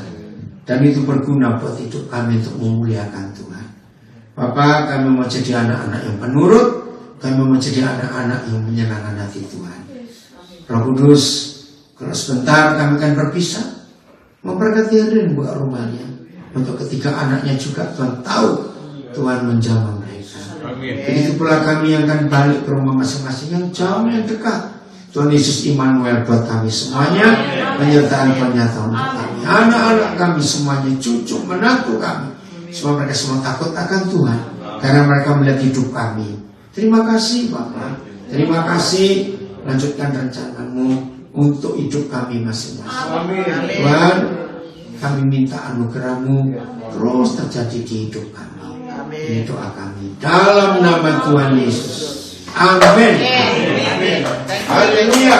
A: dan itu berguna buat hidup kami untuk memuliakan Tuhan. Bapak, kami mau jadi anak-anak yang penurut, kami mau jadi anak-anak yang menyenangkan hati Tuhan. Roh Kudus, kalau sebentar kami akan berpisah, memberkati Adrian buat rumahnya, untuk ketiga anaknya juga Tuhan tahu Tuhan menjamah mereka. Begitu pula kami yang akan balik ke rumah masing-masing, yang jauh yang dekat. Tuhan Yesus Immanuel buat kami semuanya, penyertaan penyata untuk kami, anak-anak kami semuanya, cucu menantu kami, semua mereka semua takut akan Tuhan karena mereka melihat hidup kami. Terima kasih Bapak, terima kasih. Lanjutkan rencana-Mu untuk hidup kami masing-masing. Tuhan, kami minta anugerah-Mu terus terjadi di hidup kami. Ini doa kami dalam nama Tuhan Yesus. Amin. Haleluya.